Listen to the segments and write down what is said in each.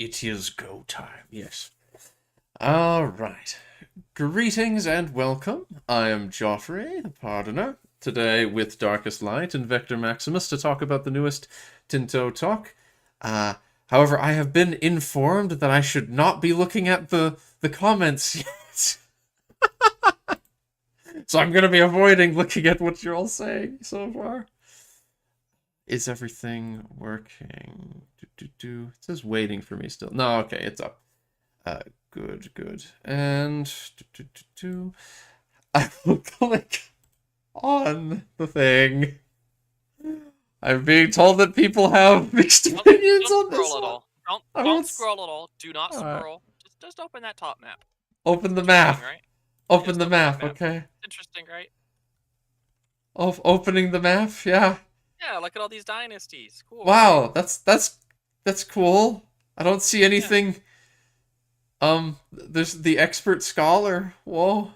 It is go time, yes. Alright. Greetings and welcome. I am Joffrey, the Pardoner, today with Darkest Light and Vector Maximus to talk about the newest Tinto talk. However, I have been informed that I should not be looking at the comments yet. So I'm going to be avoiding looking at what you're all saying so far. Is everything working? It says waiting for me still. No, okay, it's up. Good. And I will click on the thing. I'm being told that people have mixed opinions Don't on this scroll at one. all. Don't scroll at all. Do not scroll. Just open that top map. Open the map. Right? Open the map, okay. Interesting, right? Opening the map, yeah. Yeah, look at all these dynasties. Cool. Wow, that's cool. I don't see anything. There's the expert scholar. Whoa.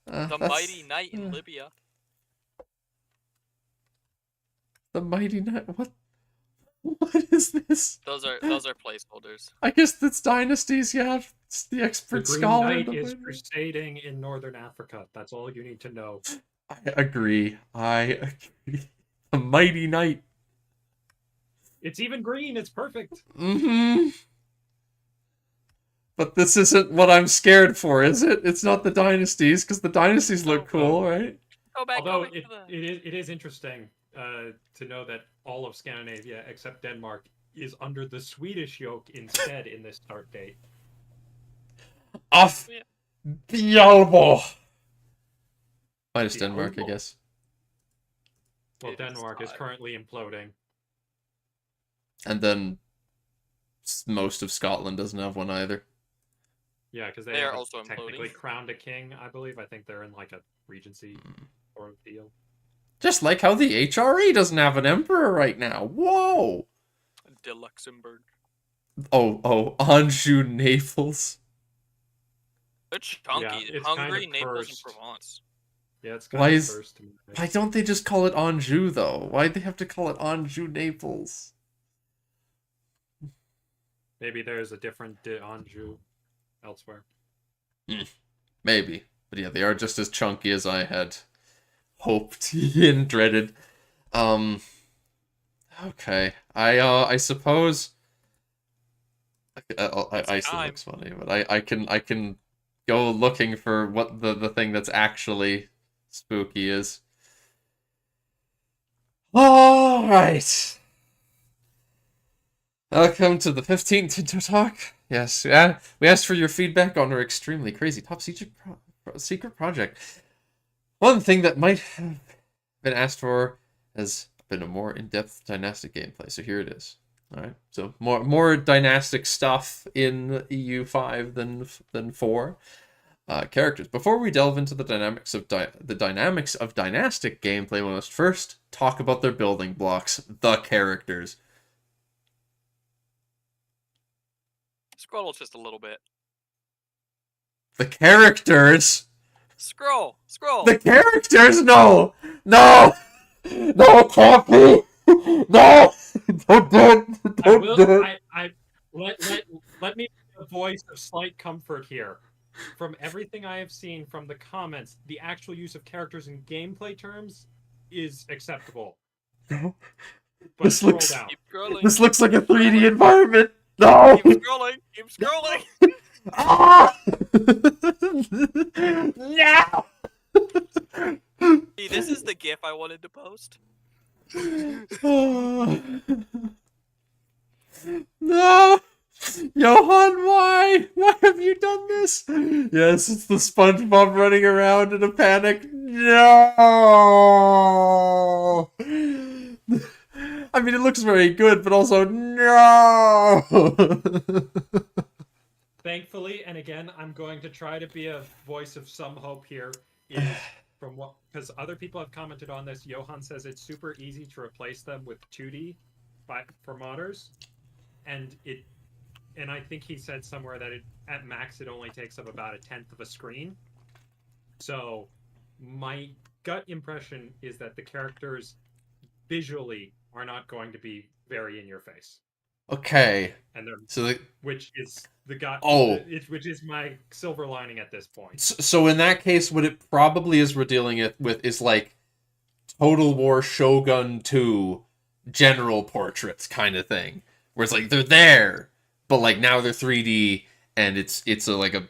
The mighty knight in Libya. The mighty knight. What is this? Those are placeholders. I guess that's dynasties. Yeah, it's the expert scholar. The Green Knight is crusading in northern Africa. That's all you need to know. I agree. The mighty knight. It's even green. It's perfect. Mm-hmm. But this isn't what I'm scared for, is it? It's not the dynasties, because the dynasties look cool, right? Although it is interesting to know that all of Scandinavia except Denmark is under the Swedish yoke instead in this start date. Off the elbow. Minus Denmark, I guess. Well, Denmark is currently imploding. And then most of Scotland doesn't have one either. Yeah, because they are also technically crowned a king, I believe. I think they're in like a regency or a deal. Just like how the HRE doesn't have an emperor right now. Whoa! De Luxembourg. Oh, Anjou, Naples. It's chunky. Yeah, it's Hungary, kind of Naples, cursed. and Provence. Yeah, it's kind of cursed to me. Why don't they just call it Anjou, though? Why'd they have to call it Anjou, Naples? Maybe there's a different Anjou elsewhere. Maybe. But yeah, they are just as chunky as I had hoped and dreaded. Okay. I suppose Iceland looks funny, but I can go looking for what the thing that's actually spooky is. Alright. Welcome to the 15th Tinto Talk. Yes, yeah, we asked for your feedback on our extremely crazy top secret project. One thing that might have been asked for has been a more in-depth dynastic gameplay, so here it is. Alright, so more dynastic stuff in EU5 than 4. Characters. Before we delve into the dynamics of dynastic gameplay, we must first talk about their building blocks, the characters. Scroll just a little bit. The characters. Scroll. The characters. No, it can't be. No, don't do it. Let me be a voice of slight comfort here. From everything I have seen from the comments, the actual use of characters in gameplay terms is acceptable. No. But This looks like a 3D environment. No. Keep scrolling. Ah! No. See, this is the GIF I wanted to post. No! Johan, why? Why have you done this? Yes, it's the SpongeBob running around in a panic. No! I mean, it looks very good, but also, no! Thankfully, and again, I'm going to try to be a voice of some hope here, is from what, because other people have commented on this, Johan says it's super easy to replace them with 2D for modders, and I think he said somewhere that at max it only takes up about 1/10 of a screen. So my gut impression is that the characters visually are not going to be very in your face. Okay. and they're So the which is the guy. oh, Which is my silver lining at this point. so in that case, what it probably is we're dealing it with is like Total War Shogun 2 general portraits kind of thing, where it's like they're there, but like now they're 3D, and it's a like a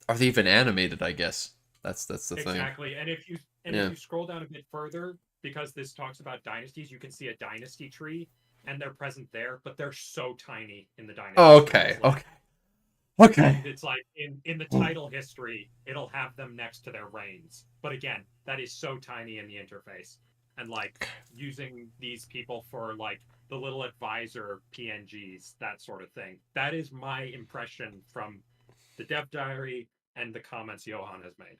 are they even animated? I guess that's the thing. Exactly, and Yeah. if you scroll down a bit further, because this talks about dynasties, you can see a dynasty tree, and they're present there, but they're so tiny in the dynasty Oh, tree. okay. It's like, Okay. it's like in the title history, it'll have them next to their reigns. But again, that is so tiny in the interface. And like using these people for like the little advisor PNGs, that sort of thing. That is my impression from the dev diary and the comments Johan has made.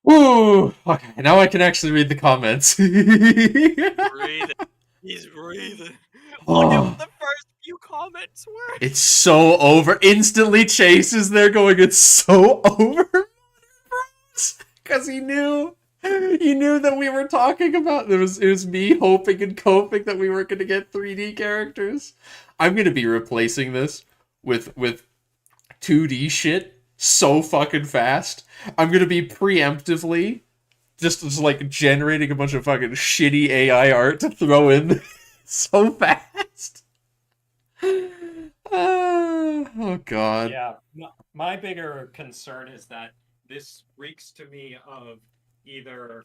Woo! Okay, now I can actually read the comments. Breathing. He's breathing. Look Oh. at the first few comments were. It's so over. Instantly chases there going, it's so over. Because he knew that we were talking about it was me hoping and coping that we were going to get 3D characters. I'm going to be replacing this with 2D shit so fucking fast. I'm going to be preemptively just like generating a bunch of fucking shitty AI art to throw in so fast. Oh god. Yeah, my bigger concern is that this reeks to me of either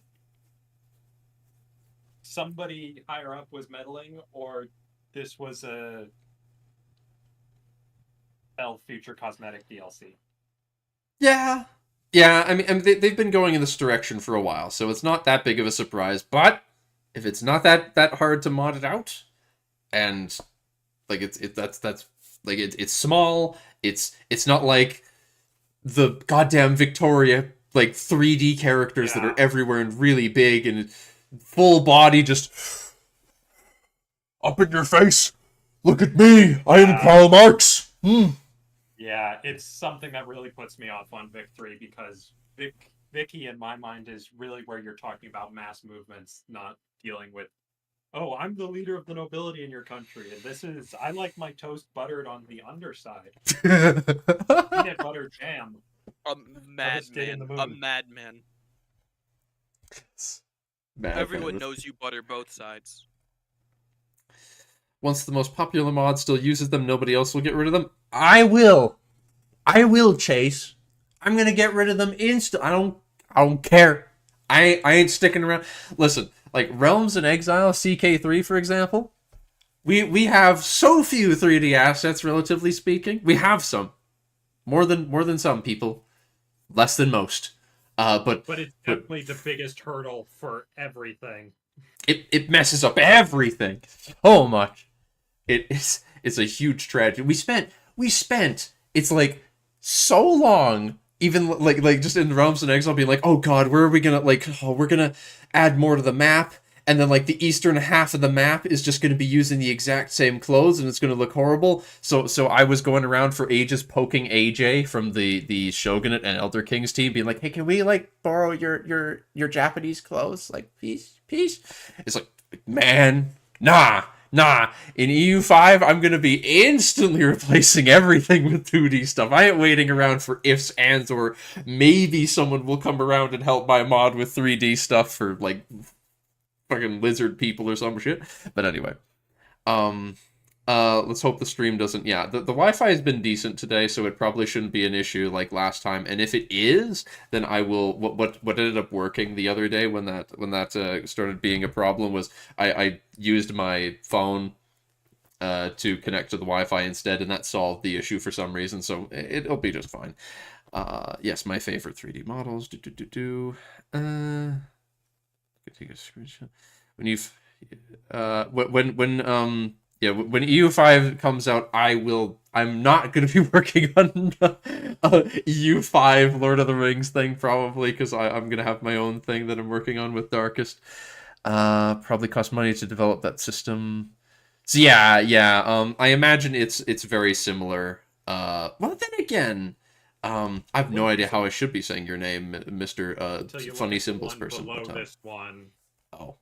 somebody higher up was meddling, or this was a future cosmetic DLC. Yeah. Yeah, I mean they've been going in this direction for a while, so it's not that big of a surprise. But if it's not that hard to mod it out, and like that's like it's small, it's not like the goddamn Victoria like 3D characters that Yeah. are everywhere and really big and full body just up in your face. Look at me, I am Karl Marx. Yeah, it's something that really puts me off on Vic 3 because Vicky, in my mind, is really where you're talking about mass movements, not dealing with, oh, I'm the leader of the nobility in your country, and this is, I like my toast buttered on the underside. Peanut butter jam. A Harvested in madman. the A moon. madman. Mad Everyone man. knows you butter both sides. Once the most popular mod still uses them, nobody else will get rid of them. I will, Chase. I'm gonna get rid of them instant. I don't care. I ain't sticking around. Listen, like Realms and Exile CK3, for example. We have so few 3D assets, relatively speaking. We have some. More than some people. Less than most. But it's definitely the biggest hurdle for everything. It messes up everything so much. It's a huge tragedy. We spent it's like so long, even like just in Realms and Exile being like, oh god, where are we gonna we're gonna add more to the map, and then like the eastern half of the map is just gonna be using the exact same clothes and it's gonna look horrible. So I was going around for ages poking AJ from the Shogunate and Elder Kings team, being like, hey, can we like borrow your Japanese clothes? Like, peace. It's like, man, nah. In EU5, I'm going to be instantly replacing everything with 2D stuff. I ain't waiting around for ifs, ands, or maybe someone will come around and help my mod with 3D stuff for, like, fucking lizard people or some shit. But anyway. Let's hope the stream doesn't... Yeah, the Wi-Fi has been decent today, so it probably shouldn't be an issue like last time. And if it is, then I will... What ended up working the other day when that started being a problem was I used my phone to connect to the Wi-Fi instead, and that solved the issue for some reason, so it'll be just fine. Yes, my favorite 3D models. Take a screenshot. When you've... Yeah, when EU5 comes out, I'm not going to be working on a EU5 Lord of the Rings thing, probably, because I'm going to have my own thing that I'm working on with Darkest. Probably cost money to develop that system. So yeah, I imagine it's very similar. Well, then again, I have no idea how I should be saying your name, Mr. Funny Symbols person. Below this one. Oh.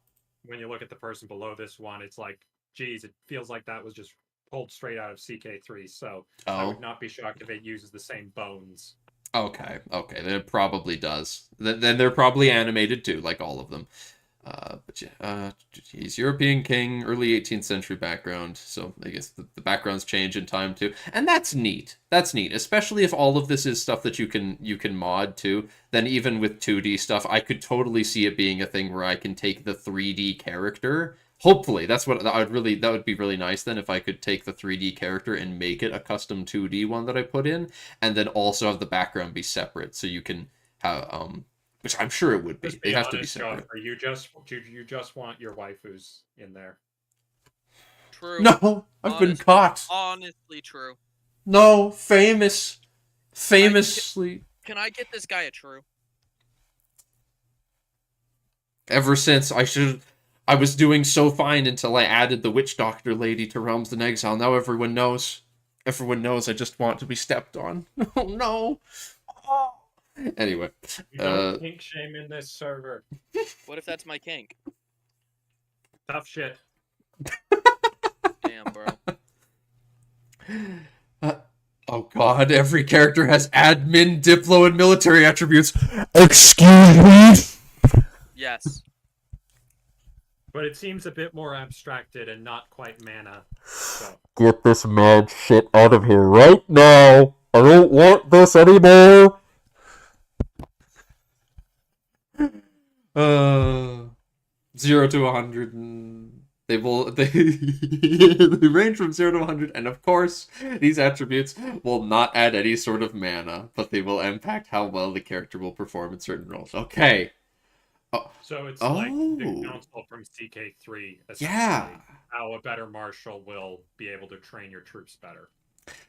When you look at the person below this one, it's like geez, it feels like that was just pulled straight out of CK3. So I would not be shocked if it uses the same bones. Okay, then it probably does. Then they're probably animated too, like all of them. But yeah, he's European king, early 18th century background. So I guess the backgrounds change in time too, and that's neat. That's neat, especially if all of this is stuff that you can mod too. Then even with 2D stuff, I could totally see it being a thing where I can take the 3D character. Hopefully, that would be really nice then if I could take the 3D character and make it a custom 2D one that I put in, and then also have the background be separate, so you can have which I'm sure it would be. Just They be have to be honest, separate. Joffrey, you just want your waifus in there. True. No, I've been caught. Honestly, true. No, famously. Can I get this guy a true? Ever since I was doing so fine until I added the witch doctor lady to Realms in Exile. Now everyone knows. Everyone knows I just want to be stepped on. Oh no. Oh. Anyway, You don't kink shame in this server. What if that's my kink? Tough shit. Damn, bro. Oh god, every character has admin, diplo, and military attributes. Excuse me? Yes. But it seems a bit more abstracted and not quite mana. So. Get this mad shit out of here right now. I don't want this anymore. 0 to 100, and they range from 0 to 100, and of course, these attributes will not add any sort of mana, but they will impact how well the character will perform in certain roles. Okay. So it's like the council from CK3, essentially. Yeah. How a better marshal will be able to train your troops better.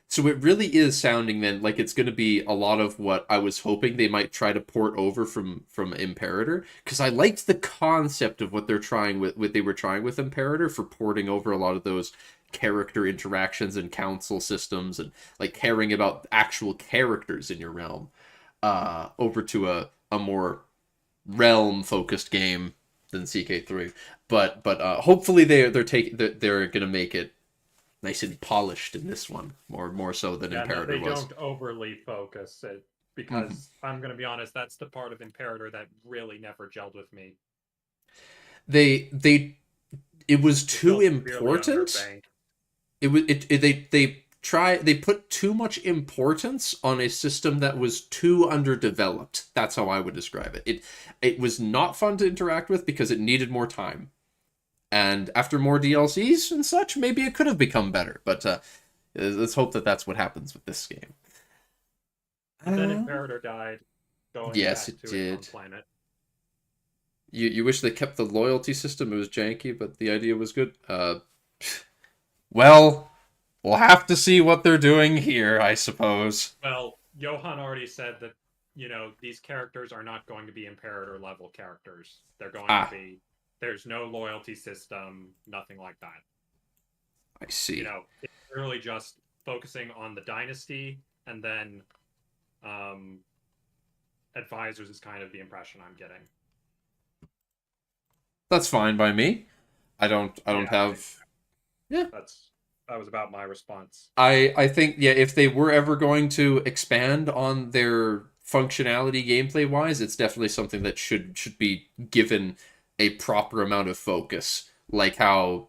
So it really is sounding then like it's going to be a lot of what I was hoping they might try to port over from Imperator, because I liked the concept of what they were trying with Imperator for porting over a lot of those character interactions and council systems and like caring about actual characters in your realm over to a more realm focused game than CK3. But hopefully they're going to make it nice and polished in this one, more so than Imperator was. They don't overly focus it, because I'm going to be honest, that's the part of Imperator that really never gelled with me. It was too important. They put too much importance on a system that was too underdeveloped. That's how I would describe it. It was not fun to interact with because it needed more time. And after more DLCs and such, maybe it could have become better. But let's hope that's what happens with this game. And then Imperator died. Yes, it did. Planet. You wish they kept the loyalty system. It was janky, but the idea was good. Well, we'll have to see what they're doing here, I suppose. Well, Johan already said that, these characters are not going to be Imperator level characters. They're going to be... There's no loyalty system, nothing like that. I see. It's really just focusing on the dynasty, and then advisors is kind of the impression I'm getting. That's fine by me. I don't have... Yeah. That was about my response. I think, if they were ever going to expand on their functionality gameplay-wise, it's definitely something that should be given a proper amount of focus, like how,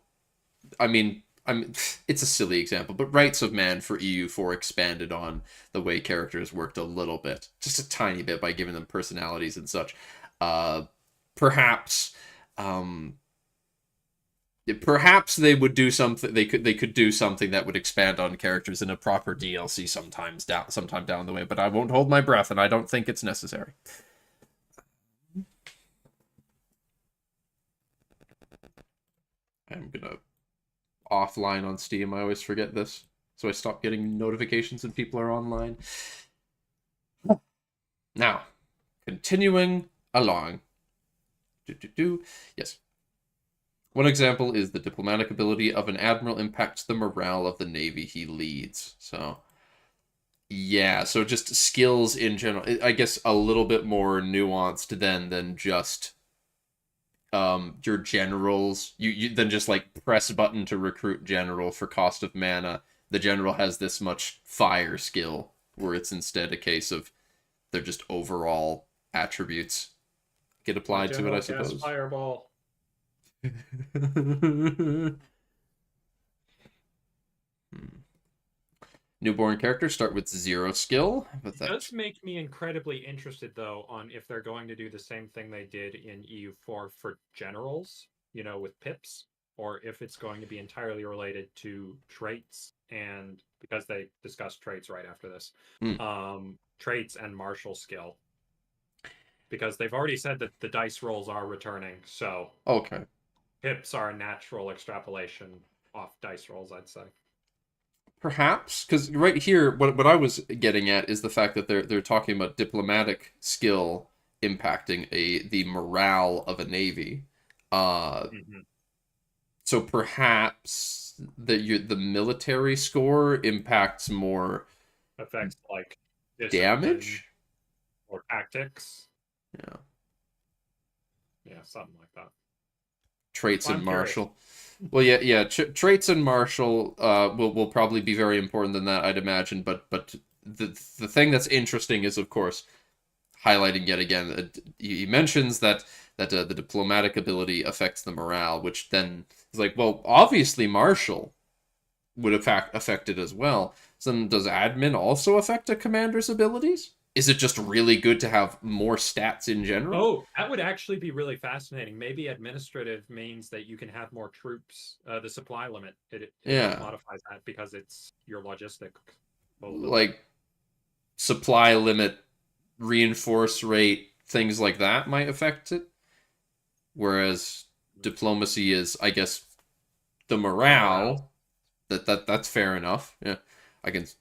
it's a silly example, but Rights of Man for EU4 expanded on the way characters worked a little bit, just a tiny bit, by giving them personalities and such. Perhaps they would do something. They could do something that would expand on characters in a proper DLC sometime down the way. But I won't hold my breath, and I don't think it's necessary. I'm gonna offline on Steam. I always forget this, so I stop getting notifications when people are online. Now, continuing along. Yes. One example is the diplomatic ability of an admiral impacts the morale of the navy he leads. So, yeah, so just skills in general. I guess a little bit more nuanced than just your generals, you then just like press button to recruit general for cost of mana. The general has this much fire skill, where it's instead a case of they're just overall attributes get applied to it, I General suppose. Fireball. Newborn characters start with 0 skill, but It that does make me incredibly interested, though, on if they're going to do the same thing they did in EU4 for generals, with pips, or if it's going to be entirely related to traits, and because they discussed traits right after this, traits and martial skill. Because they've already said that the dice rolls are returning, so okay. pips are a natural extrapolation off dice rolls, I'd say. Perhaps, because right here, what I was getting at is the fact that they're talking about diplomatic skill impacting the morale of a navy. So perhaps the military score impacts more Affects like damage or tactics. Yeah. Yeah, something like that. Traits Well, and I'm martial. Well, yeah. Traits and martial will probably be very important than that, I'd imagine. But the thing that's interesting is, of course, highlighting yet again. He mentions that the diplomatic ability affects the morale, which then is like, well, obviously martial would affect it as well. So then does admin also affect a commander's abilities? Is it just really good to have more stats in general? Oh, that would actually be really fascinating. Maybe administrative means that you can have more troops. The supply limit, it modifies that because it's your logistic. Like supply limit, reinforce rate, things like that might affect it. Whereas diplomacy is, I guess, the morale. That's fair enough. Yeah.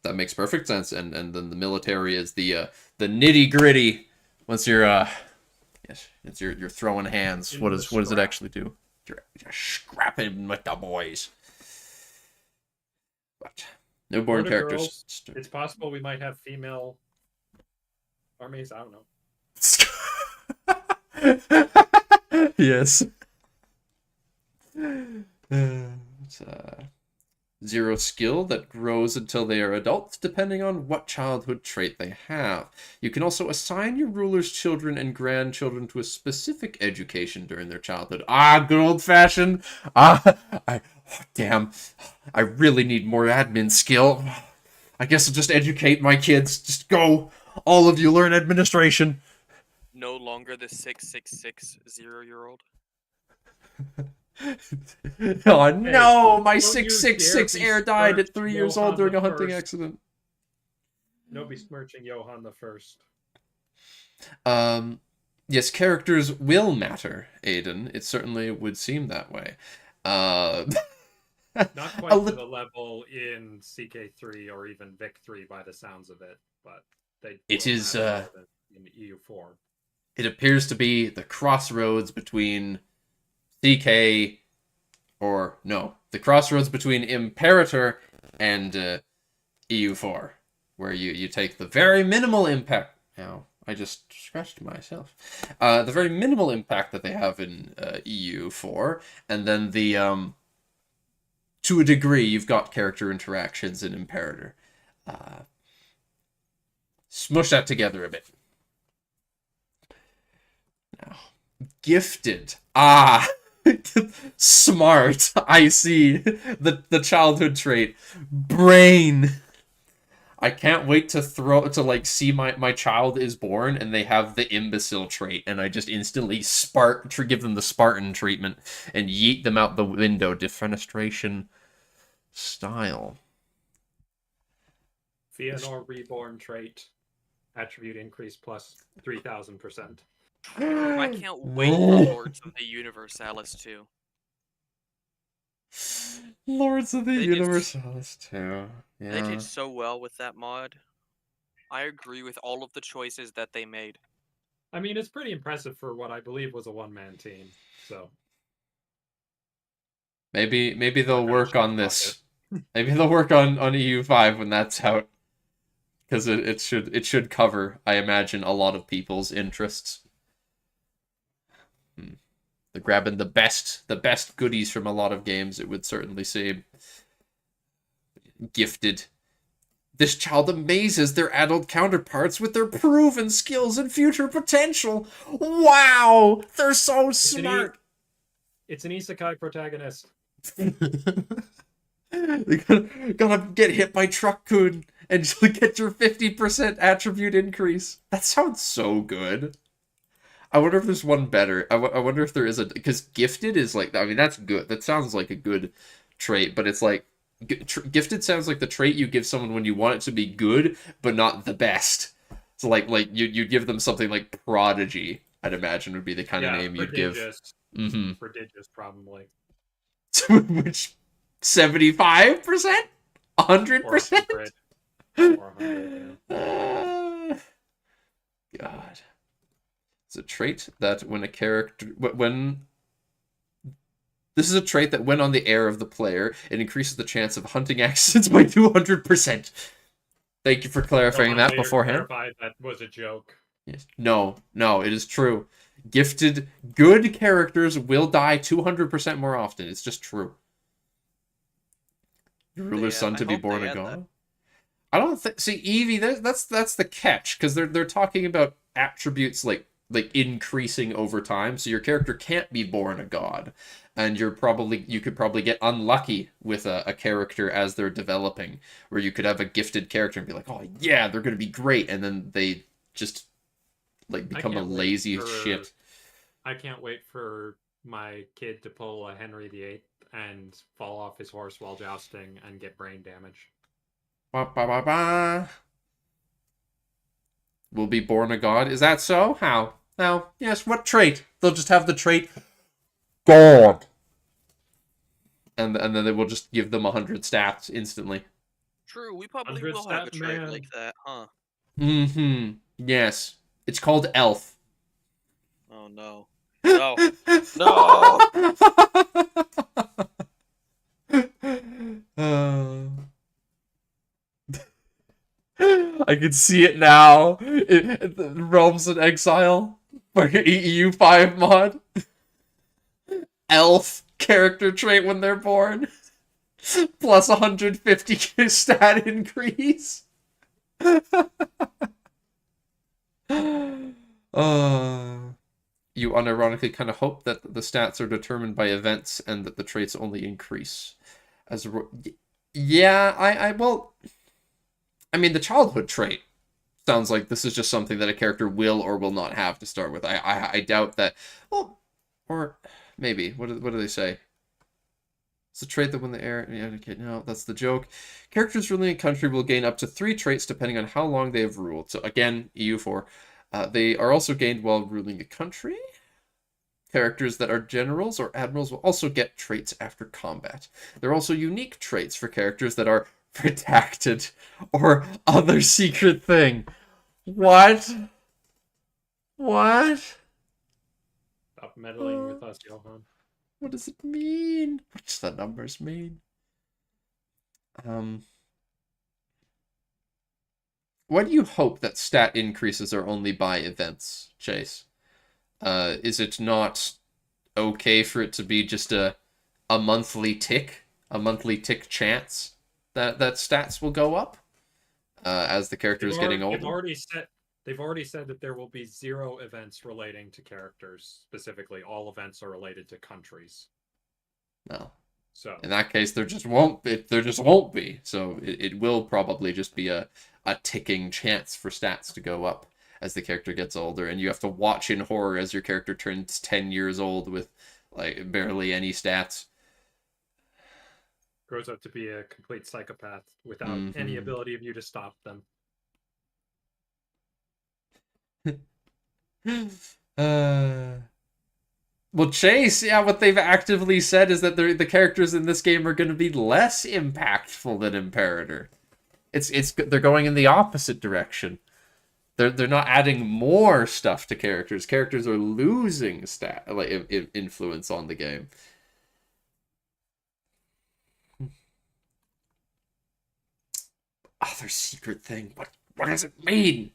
That makes perfect sense. And then the military is the nitty gritty. Once you're yes, it's you're throwing hands. What does it actually do? You're scrapping with the boys. But newborn characters. It's possible we might have female armies. I don't know. Yes. It's 0 skill that grows until they are adults, depending on what childhood trait they have. You can also assign your ruler's children and grandchildren to a specific education during their childhood. Good old-fashioned. Damn. I really need more admin skill. I guess I'll just educate my kids. Just go. All of you learn administration. No longer the 666 0-year-old. Oh no, my 666 heir died at 3 years old during a hunting accident. No besmirching Johann the First. Yes, characters will matter, Aiden. It certainly would seem that way. Not quite to the level in CK3 or even Vic3 by the sounds of it, but it is in EU4. It appears to be the crossroads between CK, the crossroads between Imperator and EU4, where you take the very minimal impact. Now, I just scratched myself. The very minimal impact that they have in EU4, and then to a degree, you've got character interactions in Imperator. Smush that together a bit. Now, gifted. Smart. I see. The childhood trait. Brain. I can't wait to see my child is born and they have the imbecile trait and I just instantly give them the Spartan treatment and yeet them out the window. Defenestration style. Feanor reborn trait. Attribute increase plus 3,000%. I can't wait for Lords of the Universalis too. Lords of the Universalis too. Yeah. They did so well with that mod. I agree with all of the choices that they made. I mean, it's pretty impressive for what I believe was a one-man team. So maybe they'll work on this. Maybe they'll work on EU5 when that's out, because it should cover, I imagine, a lot of people's interests. They're grabbing the best goodies from a lot of games, it would certainly seem. Gifted. This child amazes their adult counterparts with their proven skills and future potential. Wow! They're so smart! It's an isekai protagonist. You're gonna get hit by Truck-kun and you'll get your 50% attribute increase. That sounds so good. I wonder if there's one better. I wonder if there is a... Because gifted is like... I mean, that's good. That sounds like a good trait, but it's like... Gifted sounds like the trait you give someone when you want it to be good, but not the best. So like you give them something like prodigy, I'd imagine would be the kind of name you'd give. Mm-hmm. Prodigious, probably. Which 75%? 100%? Or 100, yeah. God. It's a trait that when a character... This is a trait that when on the air of the player, it increases the chance of hunting accidents by 200%. Thank you for clarifying that beforehand. That was a joke. Yes. No, it is true. Gifted, good characters will die 200% more often. It's just true. Your ruler's son to be born a god? I don't think... See, Eevee, that's the catch, because they're talking about attributes like increasing over time, so your character can't be born a god. And you could probably get unlucky with a character as they're developing, where you could have a gifted character and be like, oh yeah, they're gonna be great, and then they just like become a lazy shit. I can't wait for my kid to pull a Henry VIII and fall off his horse while jousting and get brain damage. Ba, ba, ba, ba. Will be born a god. Is that so? How? Now, yes, what trait? They'll just have the trait God. And then they will just give them 100 stats instantly. True, we probably will have a trait like that, huh? Mm-hmm. Yes. It's called Elf. Oh no. No. No! I can see it now. Realms in Exile. For EU5 mod. Elf character trait when they're born. Plus 150 stat increase. You unironically kind of hope that the stats are determined by events and that the traits only increase. Yeah, well... I mean, the childhood trait sounds like this is just something that a character will or will not have to start with. I doubt that... Well, or maybe. What do they say? It's a trait that when the air... Okay, no, that's the joke. Characters ruling a country will gain up to 3 traits depending on how long they have ruled. So again, EU4. They are also gained while ruling a country. Characters that are generals or admirals will also get traits after combat. There are also unique traits for characters that are redacted or other secret thing. What? What? Stop meddling with us, Johan. What does it mean? What does the numbers mean? Why do you hope that stat increases are only by events, Chase? Is it not okay for it to be just a monthly tick chance that stats will go up as the character is getting older? They've already said that there will be 0 events relating to characters. Specifically, all events are related to countries. No. So in that case, there just won't be. So it will probably just be a ticking chance for stats to go up as the character gets older, and you have to watch in horror as your character turns 10 years old with like barely any stats. Grows up to be a complete psychopath without any ability of you to stop them. Well, Chase, yeah, what they've actively said is that the characters in this game are going to be less impactful than Imperator. They're going in the opposite direction. They're not adding more stuff to characters. Characters are losing influence on the game. Other secret thing. What does it mean?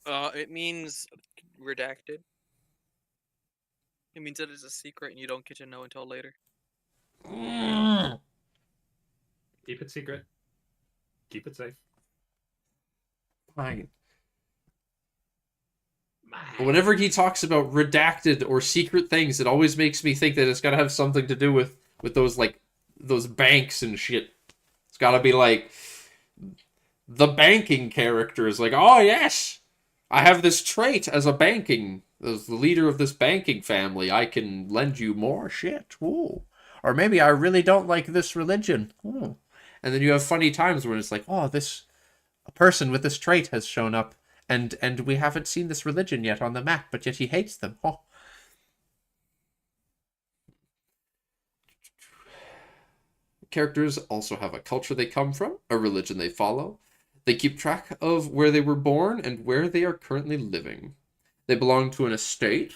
It means redacted. It means that it's a secret and you don't get to know until later. Keep it secret. Keep it safe. Fine. But whenever he talks about redacted or secret things, it always makes me think that it's got to have something to do with those, like, those banks and shit. It's got to be like the banking characters, like, oh yes, I have this trait as the leader of this banking family. I can lend you more shit. Ooh. Or maybe I really don't like this religion. Ooh. And then you have funny times when it's like, oh, a person with this trait has shown up, and we haven't seen this religion yet on the map, but yet he hates them. Oh. Characters also have a culture they come from, a religion they follow. They keep track of where they were born and where they are currently living. They belong to an estate,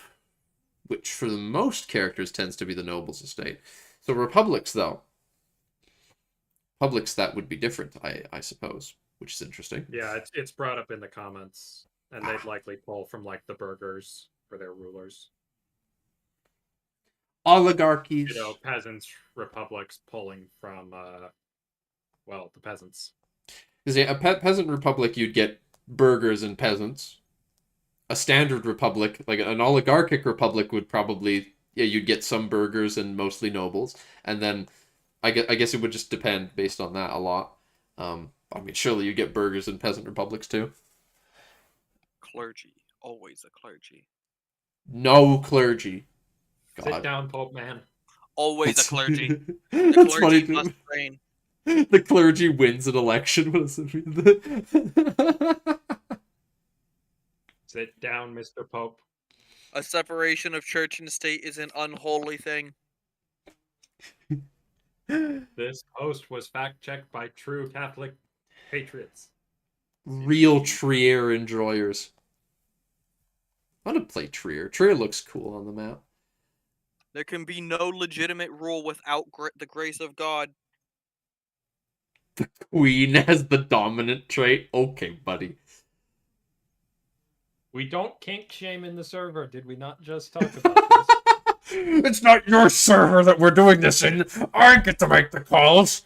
which for the most characters tends to be the noble's estate. So republics, though. Publics, that would be different, I suppose, which is interesting. Yeah, it's brought up in the comments, and they'd likely pull from, like, the burghers for their rulers. Oligarchies. You know, peasants, republics pulling from, the peasants. Because a peasant republic, you'd get burghers and peasants. A standard republic, like an oligarchic republic, would probably, you'd get some burghers and mostly nobles. And then I guess it would just depend based on that a lot. I mean, surely you get burghers and peasant republics too. Clergy. Always a clergy. No clergy. God. Sit down, Pope man. Always a clergy. That's The funny. clergy must reign. The clergy wins an election. What does it mean? Sit down, Mr. Pope. A separation of church and state is an unholy thing. This post was fact-checked by true Catholic patriots. Real Trier enjoyers. I want to play Trier. Trier looks cool on the map. There can be no legitimate rule without the grace of God. The queen has the dominant trait. Okay, buddy. We don't kink shame in the server. Did we not just talk about this? It's not your server that we're doing this in. I get to make the calls.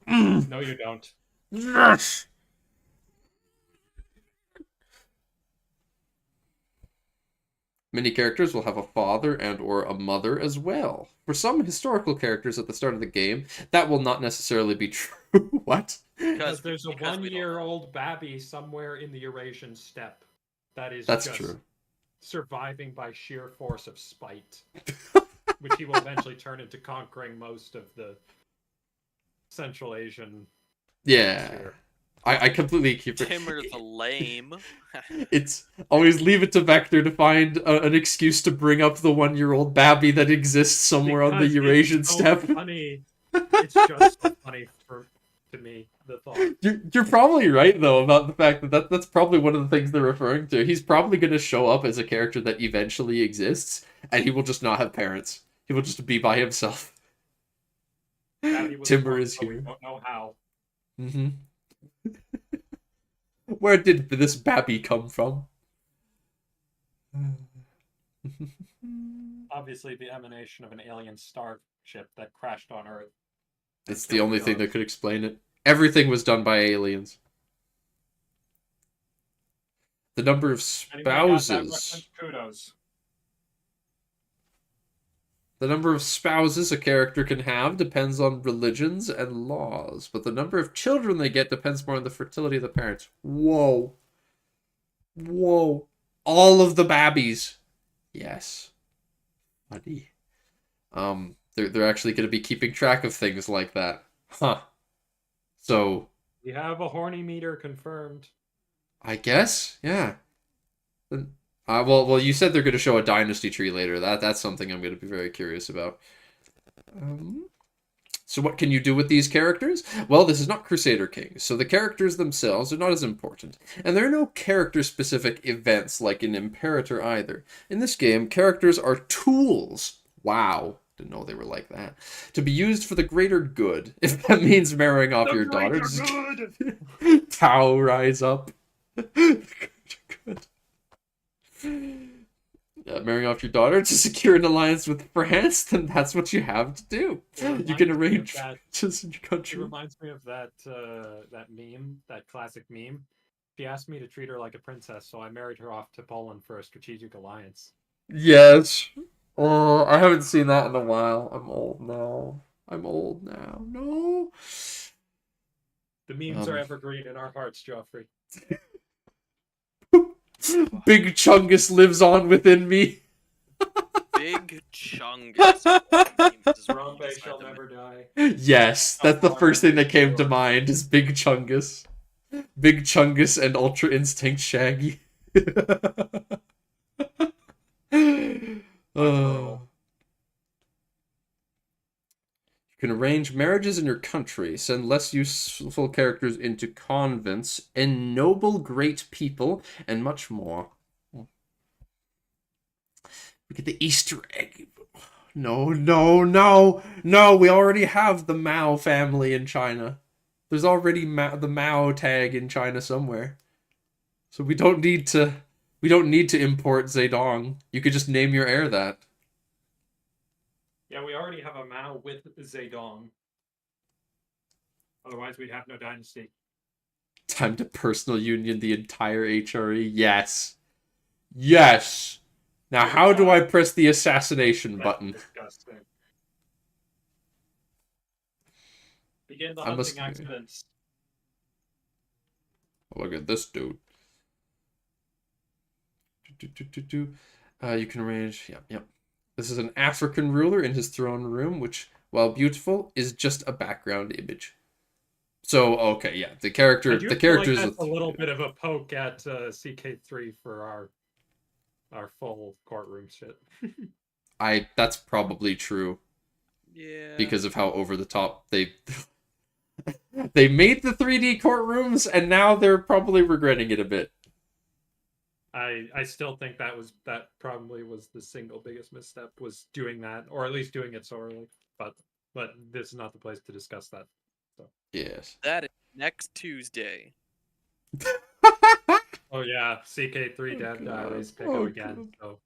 No, you don't. Yes. Many characters will have a father and or a mother as well. For some historical characters at the start of the game, that will not necessarily be true. What? Because there's a one-year-old babby somewhere in the Eurasian steppe that is That's just true. surviving by sheer force of spite, which he will eventually turn into conquering most of the Central Asian. Yeah. sphere. I completely keep it. Timur the lame. It's always leave it to Vector to find an excuse to bring up the one-year-old babby that exists somewhere on the Because Eurasian it's so steppe. funny. It's just so funny to me, the thought. You're probably right, though, about the fact that that's probably one of the things they're referring to. He's probably going to show up as a character that eventually exists, and he will just not have parents. He will just be by himself. Babby was Timber born, is but we here. don't know how. Mm-hmm. Where did this babby come from? Obviously, the emanation of an alien starship that crashed on Earth. It's the only thing that could explain it. Everything was done by aliens. The number of Anybody got that spouses. reference? Kudos. The number of spouses a character can have depends on religions and laws, but the number of children they get depends more on the fertility of the parents. Whoa. Whoa. All of the babbies. Yes. Buddy. They're actually going to be keeping track of things like that. Huh. So, We have a horny meter confirmed. I guess, yeah. Well, you said they're going to show a dynasty tree later. That's something I'm going to be very curious about. So what can you do with these characters? Well, this is not Crusader Kings, so the characters themselves are not as important. And there are no character-specific events like in Imperator either. In this game, characters are tools. Wow. Didn't know they were like that. To be used for the greater good. If that means marrying off your daughter. Good. Tau rise up. Good. marrying off your daughter to secure an alliance with France, then that's what you have to do. You can arrange just in your It country. reminds me of that that meme, that classic meme. She asked me to treat her like a princess, so I married her off to Poland for a strategic alliance. Yes. Oh, I haven't seen that in a while. I'm old now. I'm old now. No. The memes are evergreen in our hearts, Joffrey. Big Chungus lives on within me. Big Chungus. Harambe shall never die. Yes, that's the first thing that came to mind is Big Chungus. Big Chungus and Ultra Instinct Shaggy. You can arrange marriages in your country, send less useful characters into convents, ennoble great people, and much more. Look at the Easter egg. No, no, no, no, we already have the Mao family in China. There's already the Mao tag in China somewhere. So we don't need to import Zedong. You could just name your heir that. Yeah, we already have a Mao with Zedong. Otherwise, we'd have no dynasty. Time to personal union the entire HRE. Yes. Yes. Now, how do I press the assassination button? Disgusting. Begin the hunting accidents. Look at this dude. You can arrange. Yep. This is an African ruler in his throne room, which, while beautiful, is just a background image. So, okay, yeah, the characters. Like that's a little bit of a poke at CK3 for our full courtroom shit. That's probably true. Yeah. Because of how over the top they made the 3D courtrooms, and now they're probably regretting it a bit. I still think that probably was the single biggest misstep, was doing that, or at least doing it so early. But this is not the place to discuss that. So. Yes. That is next Tuesday. Oh yeah, CK3 Dev Diaries pick up again. So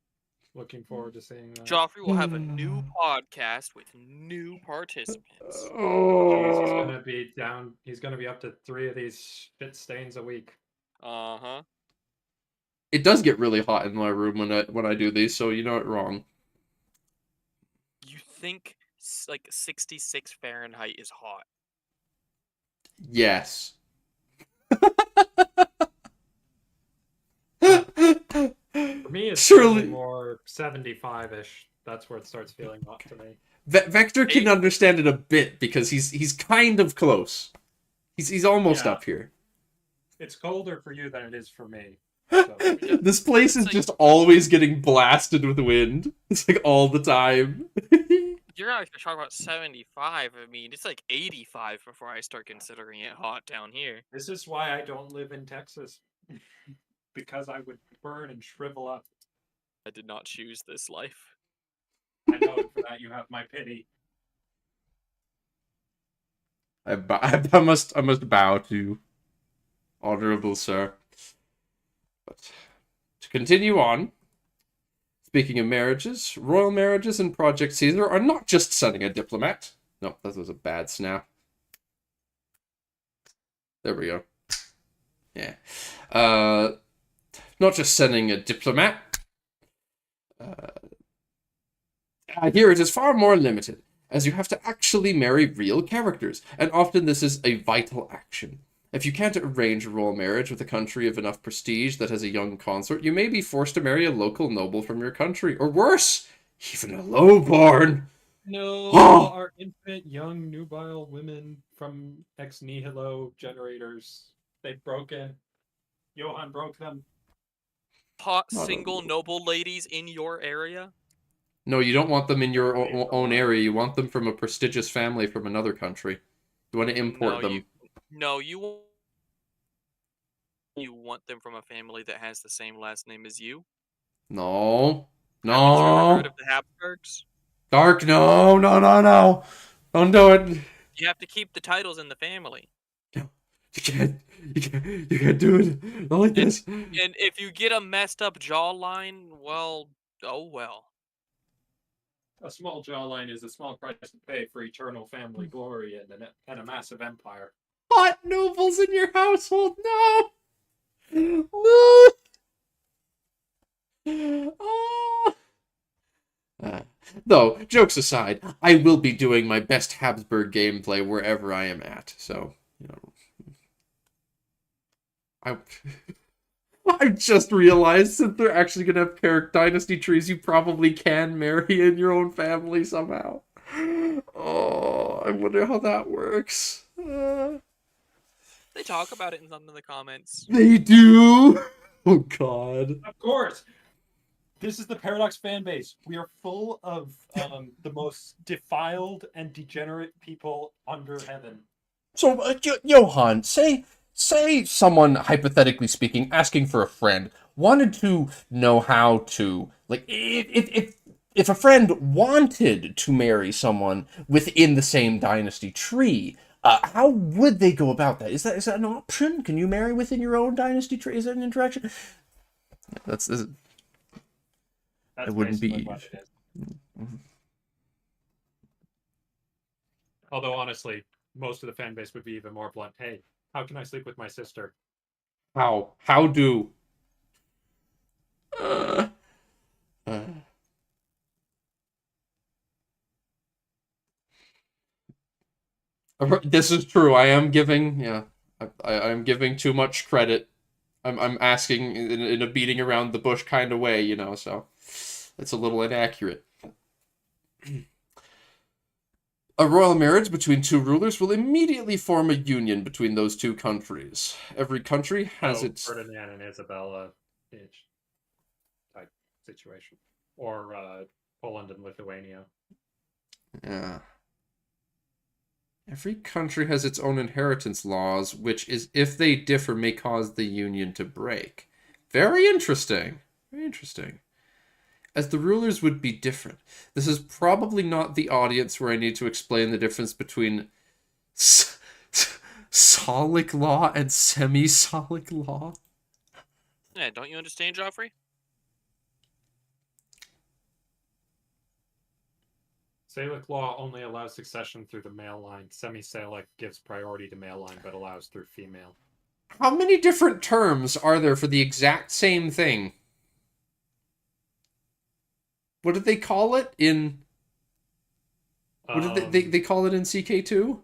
looking forward to seeing that. Joffrey will have a new podcast with new participants. Jeez, he's gonna be up to 3 of these shit stains a week. Uh-huh. It does get really hot in my room when I do these, so you know it wrong. You think like 66 Fahrenheit is hot? Yes. For me, it's surely more 75-ish. That's where it starts feeling hot to me. Vector can understand it a bit because he's kind of close. He's almost up here. It's colder for you than it is for me. So. This place is just always getting blasted with wind. It's like all the time. You're not talking about 75. I mean, it's like 85 before I start considering it hot down here. This is why I don't live in Texas. Because I would burn and shrivel up. I did not choose this life. I know, for that you have my pity. I must bow to you, honorable sir. But to continue on, speaking of marriages, royal marriages in Project Caesar are not just sending a diplomat. No, that was a bad snap. There we go. Yeah. Not just sending a diplomat. Here it is far more limited, as you have to actually marry real characters, and often this is a vital action. If you can't arrange a royal marriage with a country of enough prestige that has a young consort, you may be forced to marry a local noble from your country, or worse, even a lowborn. No, our infant, young, nubile women from ex nihilo generators. They've broken. Johan broke them. Hot single noble ladies in your area? No, you don't want them in your own area. You want them from a prestigious family from another country. You want to import them. You want them from a family that has the same last name as you? No. Haven't you heard of the Habsburgs? Dark, no. Don't do it. You have to keep the titles in the family. No, you can't do it. Not like this. And if you get a messed up jawline, well, go well. A small jawline is a small price to pay for eternal family glory and a massive empire. Hot nobles in your household? No! No! Oh. Though, jokes aside, I will be doing my best Habsburg gameplay wherever I am at, so, you know. I just realized that they're actually going to have character dynasty trees you probably can marry in your own family somehow. Oh, I wonder how that works. They talk about it in some of the comments. They do? Oh, God. Of course! This is the Paradox fan base. We are full of the most defiled and degenerate people under heaven. So, Johan, say someone, hypothetically speaking, asking for a friend, wanted to know how to, like, if a friend wanted to marry someone within the same dynasty tree, how would they go about that? Is that an option? Can you marry within your own dynasty tree? Is that an interaction? That's it wouldn't be basically what it is. Although, honestly, most of the fan base would be even more blunt. Hey, how can I sleep with my sister? How do this is true. I am giving, I'm giving too much credit. I'm asking in a beating around the bush kind of way, you know, so it's a little inaccurate. A royal marriage between two rulers will immediately form a union between those two countries. Every country has its... Ferdinand and Isabella type situation. Or Poland and Lithuania. Yeah. Every country has its own inheritance laws, which is, if they differ, may cause the union to break. Very interesting. Very interesting. As the rulers would be different. This is probably not the audience where I need to explain the difference between solic law and semi-solic law. Yeah, don't you understand, Joffrey? Salic law only allows succession through the male line. Semi-Salic gives priority to male line, but allows through female. How many different terms are there for the exact same thing? What did they call it in... What did they call it in CK2?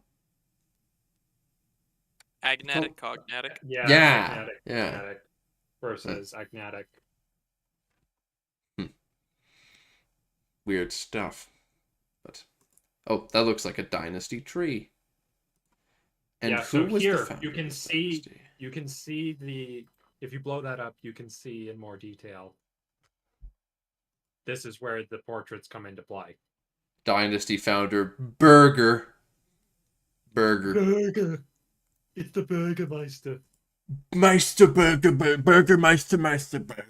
Agnatic, cognatic. Yeah. Yeah. Agnatic versus agnatic. Weird stuff. But oh, that looks like a dynasty tree. And yeah, who so was here the founder you can of the see dynasty? you can see the if you blow that up, you can see in more detail. This is where the portraits come into play. Dynasty founder Burger. Burger. It's the Burgermeister. Meister Burgermeister Burger.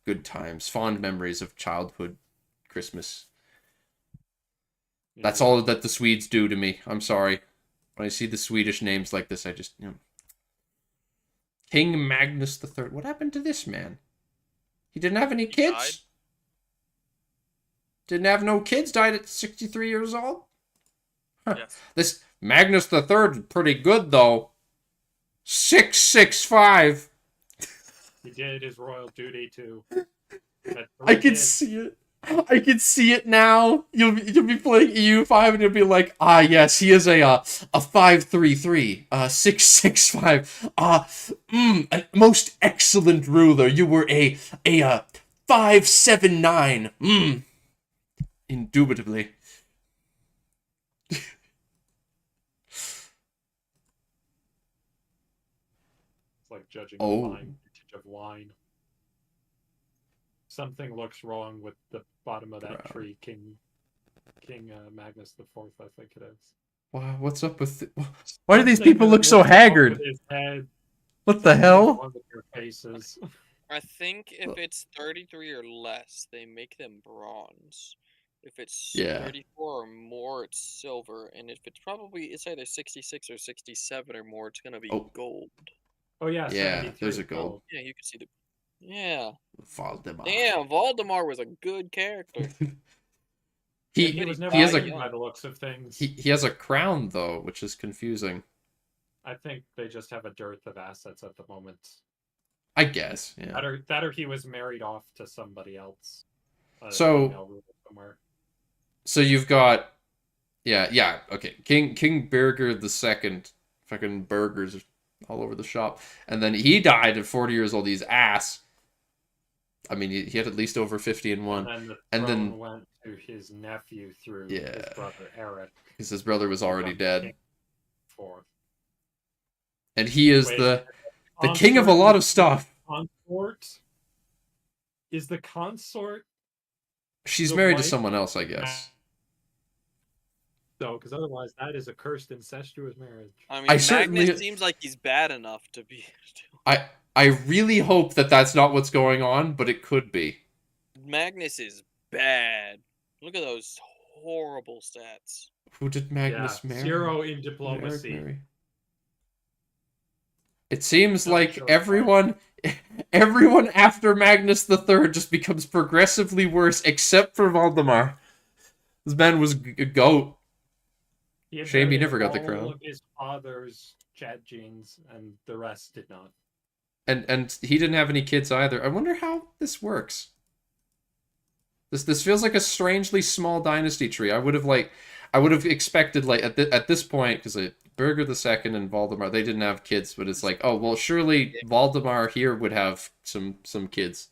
Good times, fond memories of childhood, Christmas. That's all that the Swedes do to me. I'm sorry. When I see the Swedish names like this, I just, you know. King Magnus III. What happened to this man? He didn't have any kids? Died. Didn't have no kids, died at 63 years old? Huh. Yes. This Magnus III is pretty good, though. 665. He did his royal duty too. I can see it. I can see it now. You'll be playing EU5 and you'll be like, ah, yes, he is a 533, 665. A most excellent ruler. You were a 579. Indubitably. It's like judging the fine vintage of wine. Something looks wrong with the bottom of that tree, King Magnus IV, I think it is. Wow, what's up with... Why do these people look so haggard? His head. What the hell? Wrong with their faces. I think if it's 33 or less, they make them bronze. If it's 34 or more, it's silver. And if it's it's either 66 or 67 or more, it's going to be gold. Oh, yeah. Yeah, there's a gold. Yeah, you can see the... Yeah. Voldemort. Damn, Voldemort was a good character. He was never he has a young by the looks of things. he has a crown though, which is confusing. I think they just have a dearth of assets at the moment. I guess, yeah. That or he was married off to somebody else. So Female ruler somewhere. So you've got, yeah, okay, King Birger the Second, fucking burgers all over the shop, and then he died at 40 years old. He's ass. I mean, he had at least over 50 and one, And then the and throne then went to his nephew through Yeah. his brother Eric. because his brother was already dead, Fourth. and he is Wait, the king of a lot of stuff. Consort? Is the consort She's the married to wife? someone else, I guess. So, because otherwise that is a cursed incestuous marriage. I mean, I certainly- Magnus seems like he's bad enough to be. I really hope that that's not what's going on, but it could be. Magnus is bad. Look at those horrible stats. Who did Magnus Yeah, marry? 0 in Who did Eric diplomacy. marry? It seems Not like sure. everyone after Magnus III just becomes progressively worse, except for Valdemar. This man was a goat. Shame he never got the crown. All of his father's jet genes, and the rest did not. And he didn't have any kids either. I wonder how this works. This feels like a strangely small dynasty tree. I would have expected like at this point, because Birger II and Valdemar, they didn't have kids, but it's like, oh well, surely Valdemar here would have some kids.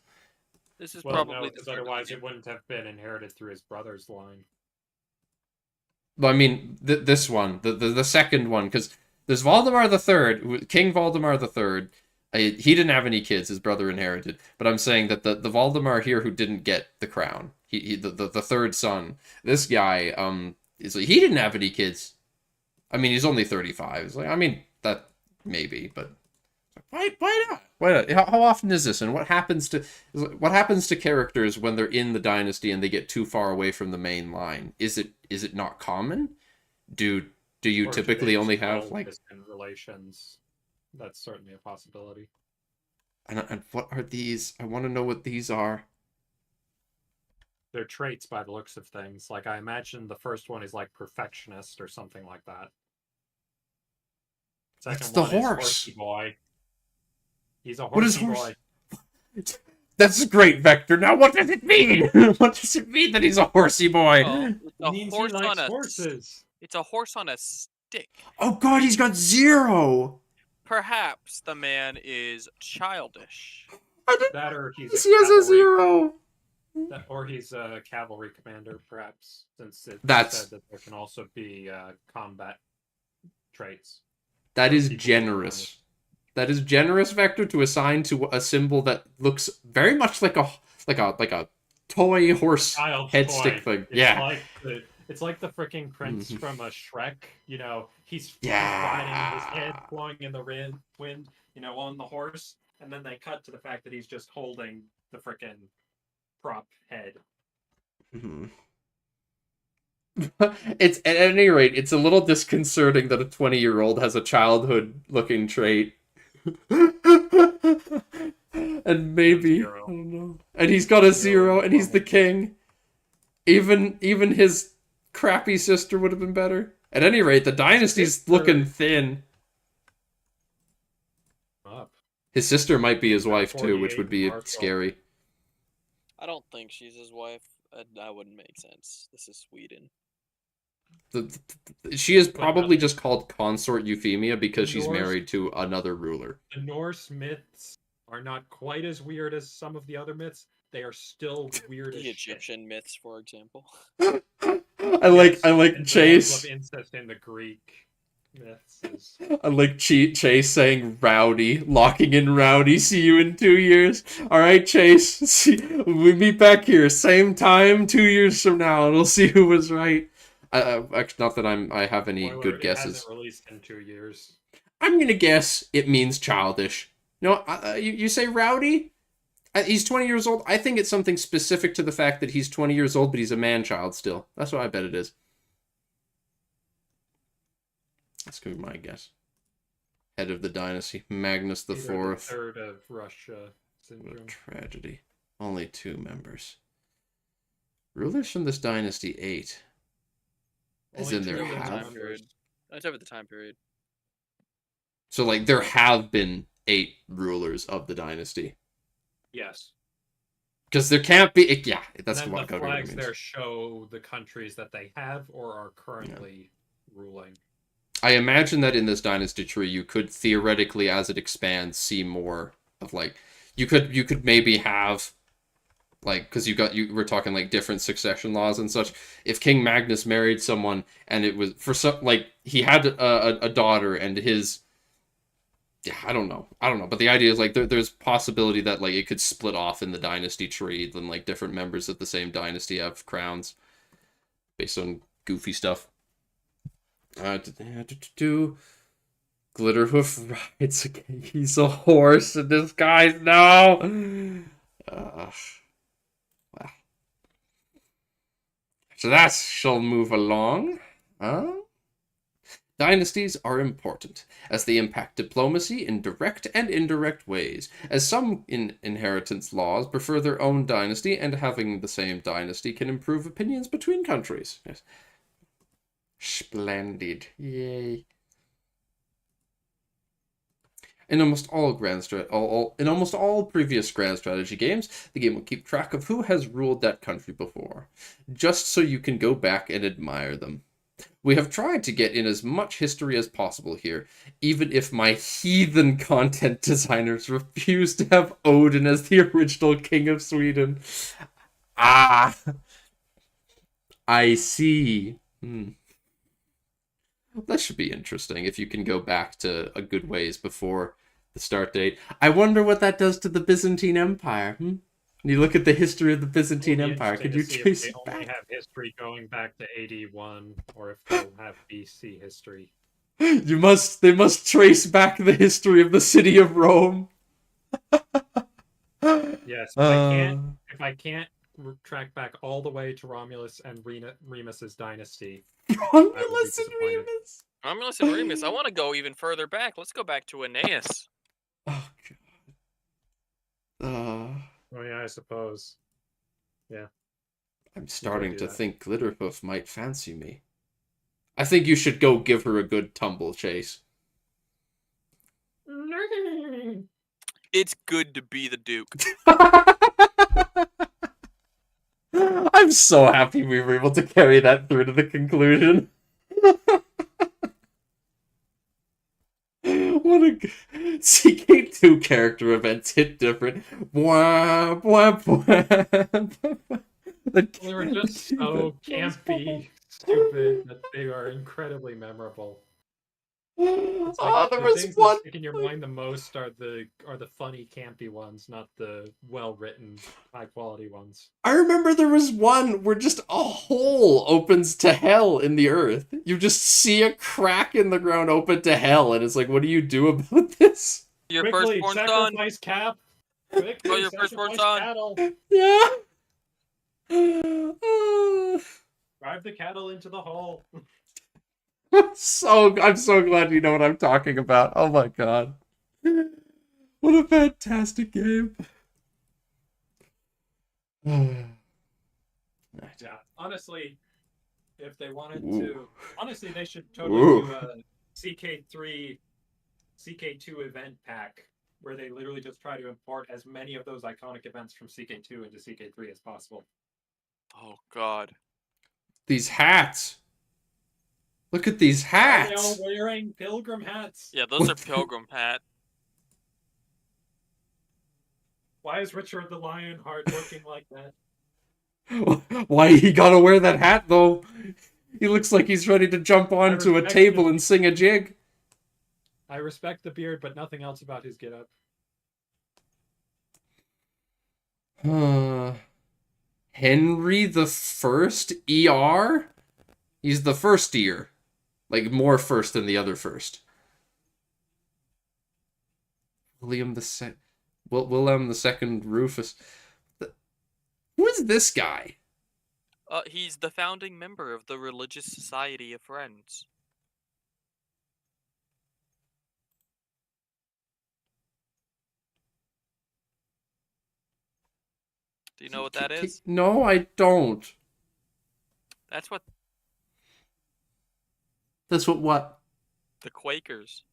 This is Well, probably no, the because start of otherwise the- it wouldn't have been inherited through his brother's line. Well, I mean, this one, the second one, because there's Valdemar III, King Valdemar III. He didn't have any kids; his brother inherited. But I'm saying that the Valdemar here who didn't get the crown, the third son, this guy, is like, he didn't have any kids. I mean, he's only 35. It's like, I mean, that maybe, but why not? Why not? How often is this? And what happens to characters when they're in the dynasty and they get too far away from the main line? Is it not common? Do you Or typically today's only have like distant relations? That's certainly a possibility. and what are these? I want to know what these are. They're traits by the looks of things. Like, I imagine the first one is like perfectionist or something like that. What's Second the one is horse? horsey boy. He's a What is horsey horse? boy. That's great, Vector. Now what does it mean? What does it mean that he's a horsey boy? Oh, It it's a means horse he likes on a horses. It's a horse on a stick. Oh god, he's got 0. Perhaps the man is childish. That or he's He has a cavalry- 0. Or he's a cavalry commander, perhaps, since it That's- said that there can also be combat traits. That is People- generous. That is generous, Vector, to assign to a symbol that looks very much like a toy horse Child's head toy. stick thing. It's Yeah. It's like the freaking prince Mhm. from a Shrek. You know, he's Yeah. riding his head blowing in the wind, on the horse, and then they cut to the fact that he's just holding the freaking prop head. Mhm. It's at any rate, it's a little disconcerting that a 20-year-old has a childhood-looking trait. And maybe I 0. don't know. And he's got a 0, and he's the king. Even his crappy sister would have been better. At any rate, the dynasty's Sister. looking thin. Up. His sister might be his wife too, which 48 would be Marshall. scary. I don't think she's his wife. That wouldn't make sense. This is Sweden. She is probably just called consort Euphemia because she's Norse- married to another ruler. The Norse myths are not quite as weird as some of the other myths. They are still weird as The shit. Egyptian myths, for example. I like And the level Chase. of incest in the Greek myths is I like Chase saying rowdy, locking in rowdy. See you in 2 years. All right, Chase. We meet back here same time 2 years from now, and we'll see who was right. Actually, not that I have any spoiler, good it guesses. hasn't released in 2 years. I'm gonna guess it means childish. No, you say rowdy? He's 20 years old. I think it's something specific to the fact that he's 20 years old, but he's a man-child still. That's what I bet it is. That's gonna be my guess. Head of the dynasty, Magnus the Peter Fourth. Third of Russia, syndrome. What a tragedy. Only 2 members. Rulers from this dynasty 8. As Only in there 2 have. members. That's over the time period. So like there have been 8 rulers of the dynasty. Yes. Because there can't be. Yeah, that's And then what the flags means. there show the countries that they have or are currently ruling. I imagine that in this dynasty tree, you could theoretically, as it expands, see more of like you could maybe have like because we're talking like different succession laws and such. If King Magnus married someone and it was for some like he had a daughter and his. Yeah, I don't know, but the idea is like there's possibility that like it could split off in the dynasty tree, then like different members of the same dynasty have crowns based on goofy stuff. Glitterhoof rides again. He's a horse, and this guy's no. Well, so that shall move along. Dynasties are important, as they impact diplomacy in direct and indirect ways, as some inheritance laws prefer their own dynasty, and having the same dynasty can improve opinions between countries. Yes. Splendid. Yay. In almost all previous grand strategy games, the game will keep track of who has ruled that country before, just so you can go back and admire them. We have tried to get in as much history as possible here, even if my heathen content designers refuse to have Odin as the original king of Sweden. Ah! I see. That should be interesting if you can go back to a good ways before the start date. I wonder what that does to the Byzantine Empire. When you look at the history of the Byzantine Empire, could you trace it back? They only have history going back to AD1, or if they'll have BC history. They must trace back the history of the city of Rome. Yes, if I can't track back all the way to Romulus and Remus's dynasty. Romulus and Remus. Romulus and Remus. I want to go even further back. Let's go back to Aeneas. Oh god. Oh yeah, I suppose. Yeah. I'm starting to think Glitterhoof might fancy me. I think you should go give her a good tumble, Chase. It's good to be the Duke. I'm so happy we were able to carry that through to the conclusion. What a CK2 character events hit different. Bwah, bwah, bwah. They were just so campy, stupid that they are incredibly memorable. It's like there the was things one that stick in your mind the most are the funny, campy ones, not the well-written, high-quality ones. I remember there was one where just a hole opens to hell in the earth. You just see a crack in the ground open to hell, and it's like, what do you do about this? Your Quickly, firstborn son. sacrifice Cap. Quickly, Oh, your firstborn son. cattle. Yeah. Drive the cattle into the hole. I'm so glad you know what I'm talking about. Oh my god. What a fantastic game. Yeah, honestly, if they wanted to, honestly, they should totally do a CK3, CK2 event pack where they literally just try to import as many of those iconic events from CK2 into CK3 as possible. Oh god. These hats. Look at these hats. They're all wearing pilgrim hats. Yeah, those are pilgrim hat. Why is Richard the Lionheart looking like that? Why he gotta wear that hat though? He looks like he's ready to jump onto a table and sing a jig. I respect the beard, but nothing else about his getup. Henry the First ER? He's the first ear. Like, more first than the other first. William the Second Rufus. Who is this guy? He's the founding member of the Religious Society of Friends. Do you know what that is? No, I don't. That's what That's what? the Quakers.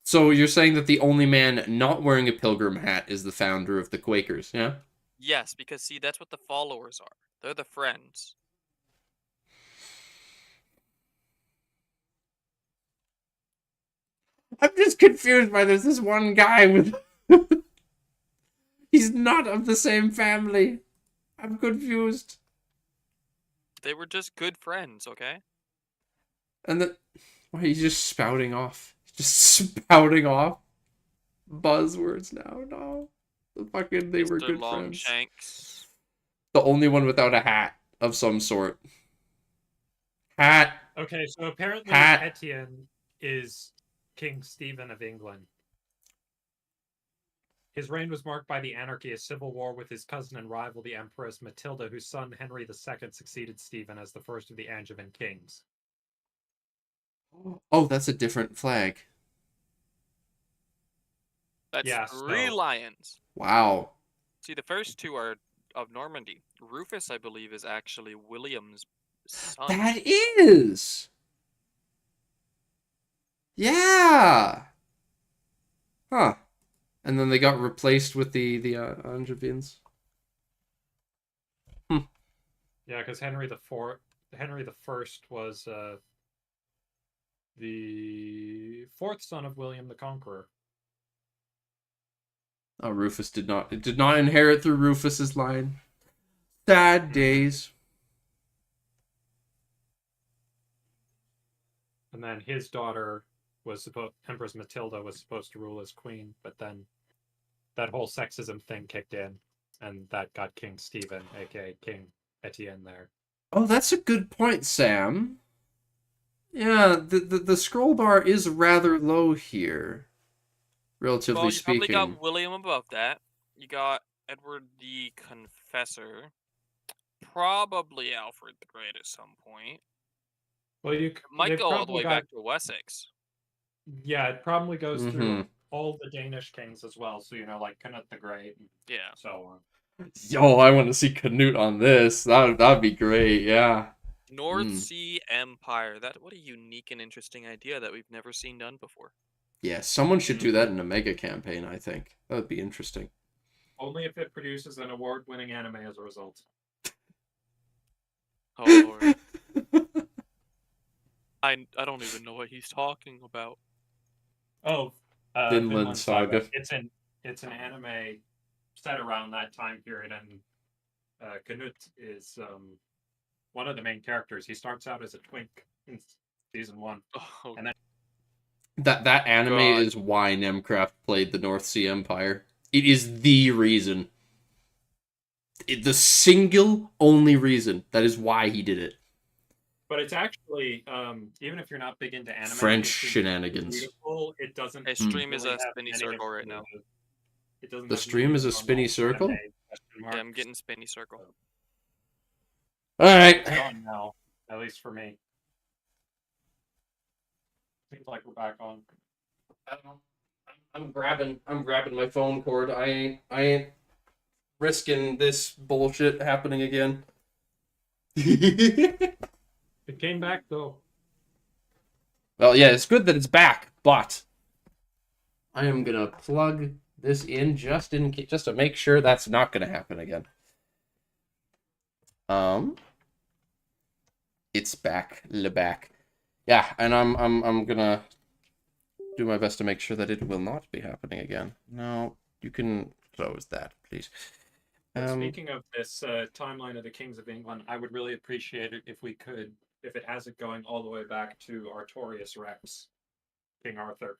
So you're saying that the only man not wearing a pilgrim hat is the founder of the Quakers, yeah? Yes, because see, that's what the followers are. They're the friends. I'm just confused by this one guy with... He's not of the same family. I'm confused. They were just good friends, okay? And then... Why, he's just spouting off. Just spouting off buzzwords now. No. They were Mr. good friends. Longshanks. The only one without a hat of some sort. Hat. Okay, so apparently Hat. Etienne is King Stephen of England. His reign was marked by the anarchy, a civil war with his cousin and rival, the Empress Matilda, whose son Henry II succeeded Stephen as the first of the Angevin kings. Oh, that's a different flag. That's Yeah, three so- lions. Wow. See, the first two are of Normandy. Rufus, I believe, is actually William's son. That is. Yeah. Huh. And then they got replaced with the Angevins. Yeah, because Henry the First was the fourth son of William the Conqueror. Oh, Rufus did not inherit through Rufus's line. Sad days. And then his daughter was Empress Matilda was supposed to rule as queen, but then that whole sexism thing kicked in, and that got King Stephen, aka King Etienne, there. Oh, that's a good point, Sam. Yeah, the scroll bar is rather low here, relatively Well, you probably speaking. got William above that. You got Edward the Confessor. Probably Alfred the Great at some point. Well, you It might they've go all the probably way got- back to Wessex. Yeah, it probably goes through Mhm. all the Danish kings as well. So like Canute the Great, and Yeah. so on. Yo, I want to see Canute on this. That'd be great. Yeah. North Sea Empire. What a unique and interesting idea that we've never seen done before. Yeah, someone should do that in a mega campaign, I think. That would be interesting. Only if it produces an award-winning anime as a result. Oh Lord. I don't even know what he's talking about. Oh, Vinland Saga. It's an anime set around that time period, and Canute is one of the main characters. He starts out as a twink in season 1. Oh, And then- That anime God. is why Nemcraft played the North Sea Empire. It is the reason. The single only reason. That is why he did it. But it's actually, even if you're not big into anime, French it's shenanigans. beautiful. It doesn't. His stream is really a have spinny any circle of right now. It doesn't. The have stream any is a of the spinny normal circle? anime question Yeah, marks. I'm getting spinny circle. Alright. It's gone now, at least for me. Seems like we're back on. I don't know. I'm grabbing my phone cord. I ain't risking this bullshit happening again. It came back though. Well, yeah, it's good that it's back, but I am gonna plug this in just to make sure that's not gonna happen again. It's back, back. Yeah, and I'm gonna do my best to make sure that it will not be happening again. No, you can close that, please. Speaking of this timeline of the Kings of England, I would really appreciate it if it has it going all the way back to Artorius Rex, King Arthur.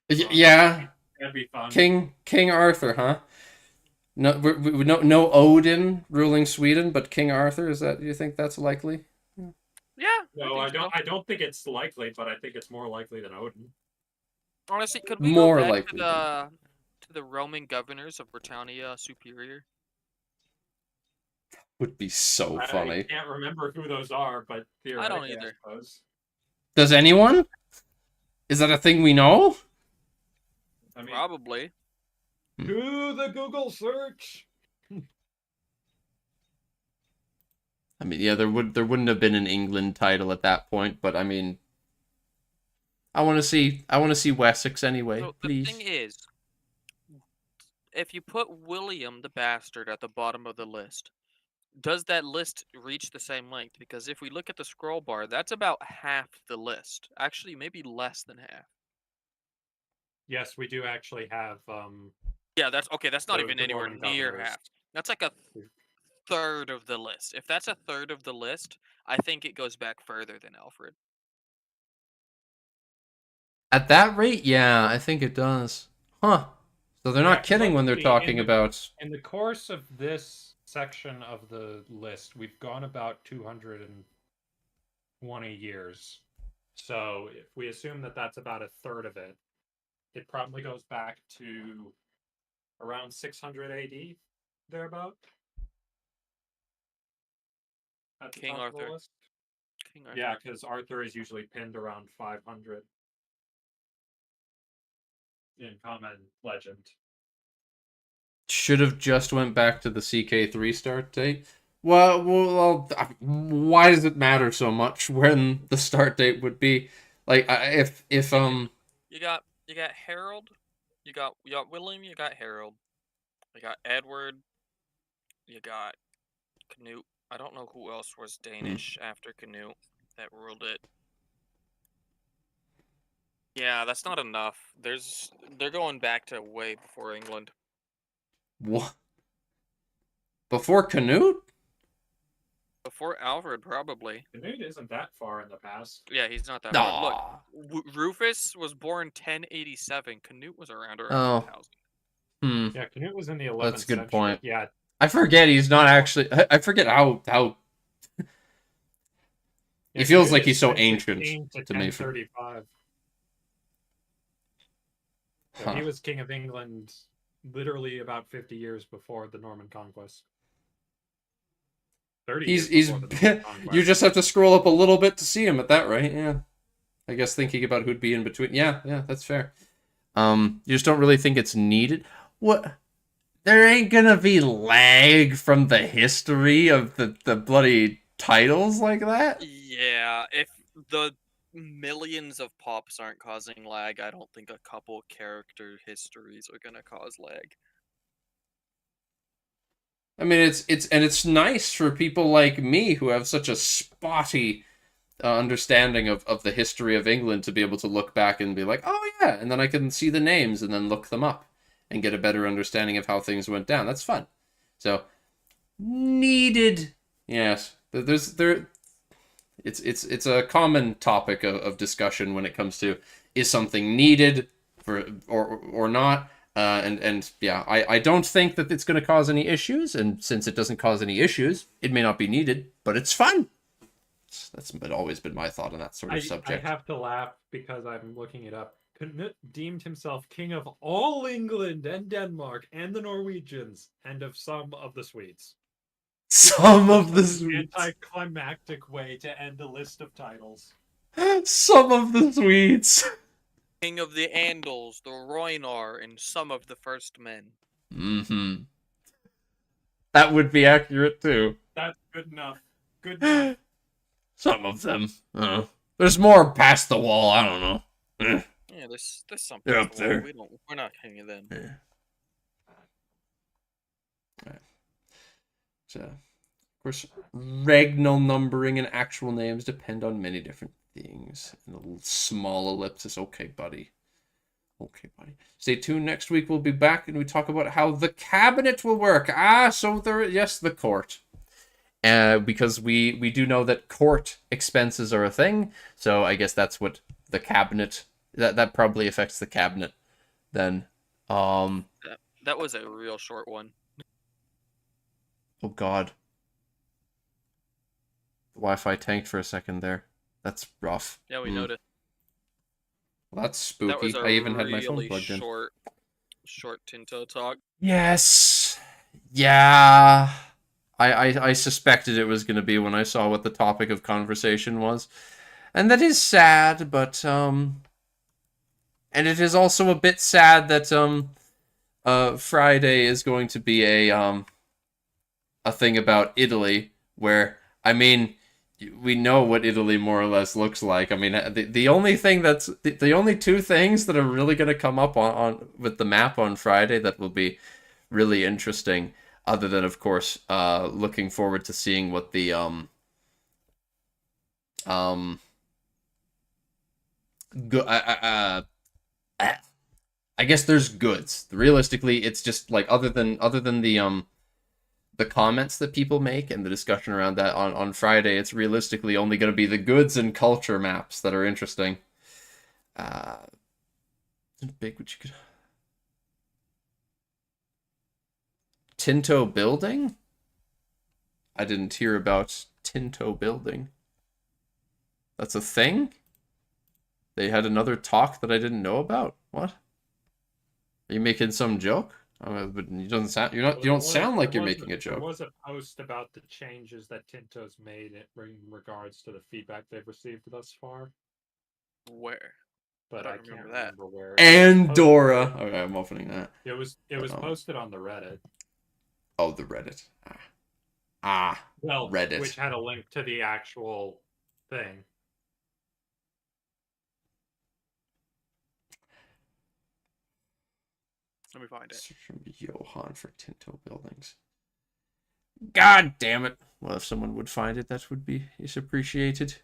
Yeah, That'd be fun. King Arthur, huh? No, no Odin ruling Sweden, but King Arthur. Do you think that's likely? Yeah. No, I think so. don't. I don't think it's likely, but I think it's more likely than Odin. Honestly, could we More go back likely to the Roman governors of Britannia Superior? Would be so I funny. can't remember who those are, but theoretically, either. I suppose. Does anyone? Is that a thing we know? I mean, Probably. Do the Google search. I mean, yeah, there wouldn't have been an England title at that point, but I mean, I want to see Wessex anyway, So please. the thing is, if you put William the Bastard at the bottom of the list, does that list reach the same length? Because if we look at the scroll bar, that's about half the list. Actually, maybe less than half. Yes, we do actually have. Yeah, that's okay. That's not even the anywhere Norman near governors. half. That's like a third of the list. If that's a third of the list, I think it goes back further than Alfred. At that rate, yeah, I think it does. Huh. So they're not kidding when they're talking about... In the course of this section of the list, we've gone about 220 years. So if we assume that that's about a third of it, it probably goes back to around 600 AD, thereabout. At the King top of the Arthur. list. King Arthur. Yeah, because Arthur is usually pinned around 500 in common legend. Should have just went back to the CK3 start date. Well, why does it matter so much when the start date would be? Like, if you got Harold, you got William, you got Harold, you got Edward, you got Canute. I don't know who else was Danish after Canute that ruled it. Yeah, that's not enough. They're going back to way before England. What? Before Canute? Before Alfred, probably. Canute isn't that far in the past. Yeah, he's not that far. Look, Rufus was born 1087. Canute was around 1000. Yeah, Canute was in the 11th That's a good century. point. Yeah. I forget he's not actually... I forget how... He feels like he's so ancient to me. 1035. So he was king of England literally about 50 years before the Norman conquest. 30 years before the Norman conquest. You just have to scroll up a little bit to see him at that rate, yeah. I guess thinking about who'd be in between. Yeah, that's fair. You just don't really think it's needed. What? There ain't gonna be lag from the history of the bloody titles like that? Yeah, if the millions of pops aren't causing lag, I don't think a couple character histories are gonna cause lag. I mean, it's nice for people like me who have such a spotty understanding of the history of England to be able to look back and be like, oh yeah, and then I can see the names and then look them up and get a better understanding of how things went down. That's fun. So, needed, yes. It's a common topic of discussion when it comes to, is something needed for or not. And yeah, I don't think that it's going to cause any issues, and since it doesn't cause any issues, it may not be needed, but it's fun. That's always been my thought on that sort of subject. I have to laugh because I'm looking it up. Canute deemed himself king of all England and Denmark and the Norwegians and of some of the Swedes. Some of the Swedes. Anticlimactic way to end a list of titles. Some of the Swedes. King of the Andals, the Roinar, and some of the first men. Mm-hmm. That would be accurate too. That's good enough. Good enough. Some of them. There's more past the wall. I don't know. Yeah, there's something. They're up there. We're not king of them. Yeah. Right. So, of course, regnal numbering and actual names depend on many different things. And a little small ellipsis. Okay, buddy. Okay, buddy. Stay tuned. Next week we'll be back and we talk about how the cabinet will work. So yes, the court. Because we do know that court expenses are a thing. So I guess that's what the cabinet, that probably affects the cabinet then. That was a real short one. Oh god. The Wi-Fi tanked for a second there. That's rough. Yeah, we noticed. Well, that's spooky. That was I even had my phone plugged in. Short Tinto talk. Yes. Yeah. I suspected it was going to be when I saw what the topic of conversation was. And that is sad, but and it is also a bit sad that Friday is going to be a thing about Italy, where, I mean, we know what Italy more or less looks like. I mean, the only thing the only two things that are really going to come up on with the map on Friday that will be really interesting, other than, of course, looking forward to seeing what the um go I guess there's goods. Realistically, it's just like, other than the comments that people make and the discussion around that on Friday, it's realistically only going to be the goods and culture maps that are interesting. Big, which you could Tinto building? I didn't hear about Tinto building. That's a thing? They had another talk that I didn't know about? What? Are you making some joke? But you don't sound. You don't sound like you're making a joke. There was a post about the changes that Tinto's made in regards to the feedback they've received thus far. Where? But I I don't can't remember that. remember where. Andorra. Okay, I'm opening that. It was posted on the Reddit. Oh, the Reddit. Well, Reddit. which had a link to the actual thing. Let me find it. Search from Johan for Tinto buildings. God damn it. Well, if someone would find it, that would be appreciated.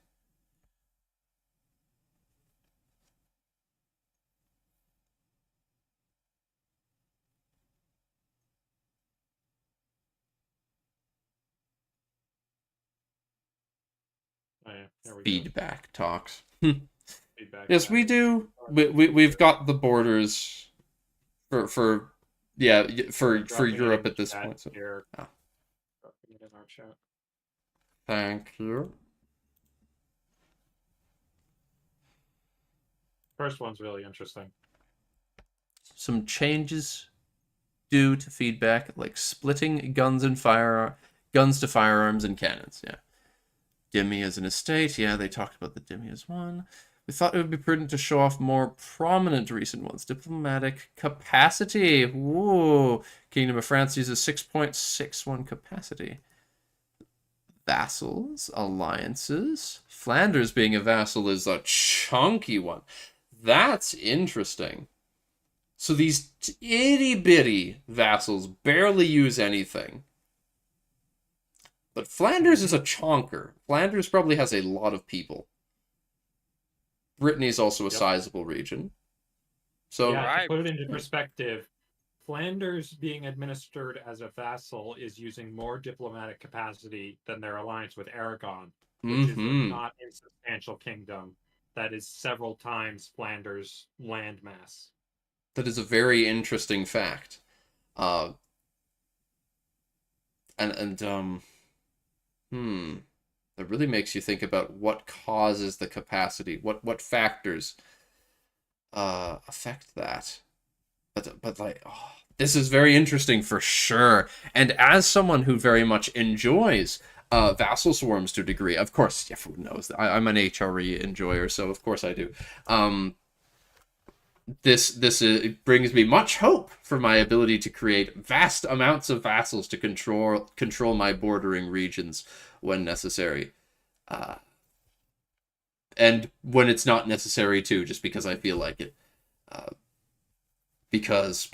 Oh, yeah, there we Feedback talks. Feedback. Yes, we do. We've got the borders for Europe at this point. So. Here. Oh. Dropping it in our chat. Thank you. First one's really interesting. Some changes due to feedback, like splitting guns to firearms and cannons. Yeah. Demi as an estate. Yeah, they talked about the Demi as one. We thought it would be prudent to show off more prominent recent ones. Diplomatic capacity. Whoa. Kingdom of France uses 6.61 capacity. Vassals, alliances. Flanders being a vassal is a chunky one. That's interesting. So these itty-bitty vassals barely use anything. But Flanders is a chonker. Flanders probably has a lot of people. Brittany is also a sizable region. So yeah, to put it into perspective, Flanders being administered as a vassal is using more diplomatic capacity than their alliance with Aragon, which is a not insubstantial kingdom that is several times Flanders' landmass. That is a very interesting fact. That really makes you think about what causes the capacity, what factors affect that. But like, this is very interesting for sure. And as someone who very much enjoys vassal swarms to a degree, of course, everyone knows that I'm an HRE enjoyer, so of course I do. This brings me much hope for my ability to create vast amounts of vassals to control my bordering regions when necessary, and when it's not necessary too, just because I feel like it. Because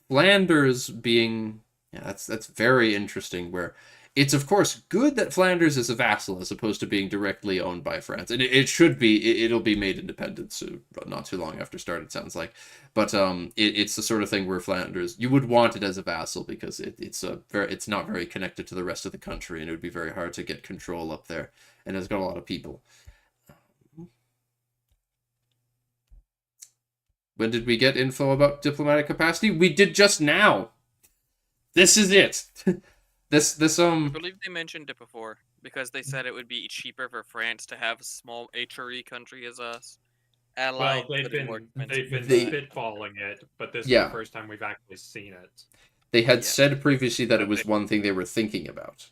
Flanders being that's very interesting. Where it's of course good that Flanders is a vassal as opposed to being directly owned by France, and it should be. It'll be made independent soon, not too long after start. It sounds like, but it's the sort of thing where Flanders, you would want it as a vassal because it's not very connected to the rest of the country, and it would be very hard to get control up there, and it's got a lot of people. When did we get info about diplomatic capacity? We did just now. This is it. I believe they mentioned it before because they said it would be cheaper for France to have a small HRE country as us. Well, they've been spitballing it, but this is the first time we've actually seen it. They had said previously that it was one thing they were thinking about.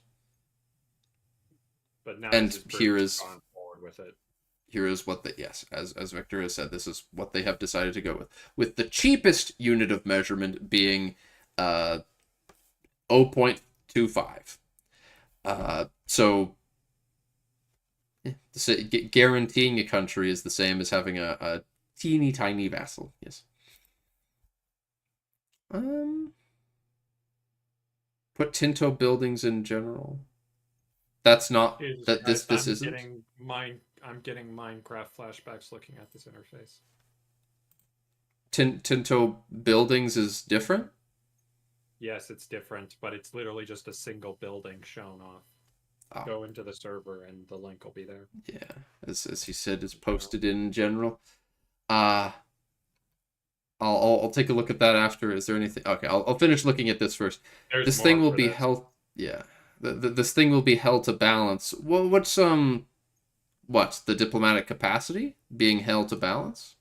But now and here is gone forward with it. here is what they, yes, as Victor has said, this is what they have decided to go with the cheapest unit of measurement being 0.25. So guaranteeing a country is the same as having a teeny tiny vassal. Yes. Put Tinto buildings in general. That's not that this isn't. I'm getting Minecraft flashbacks looking at this interface. Tinto buildings is different. Yes, it's different, but it's literally just a single building shown off. Oh. Go into the server and the link will be there. Yeah, as he said, is posted in general. I'll take a look at that after. Is there anything? Okay, I'll finish looking at this first. This thing will be held. Yeah, this thing will be held to balance. What's the diplomatic capacity being held to balance?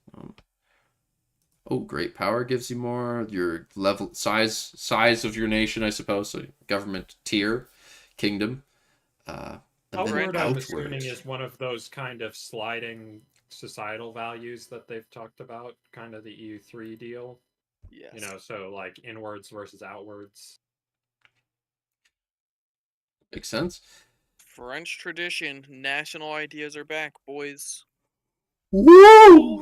Oh, great power gives you more. Your level size of your nation, I suppose. So government tier, kingdom. Outward, I'm assuming, is one of those kind of sliding societal values that they've talked about, kind of the EU3 deal. Yes. You know, so like inwards versus outwards. Makes sense. French tradition. National ideas are back, boys. Woo!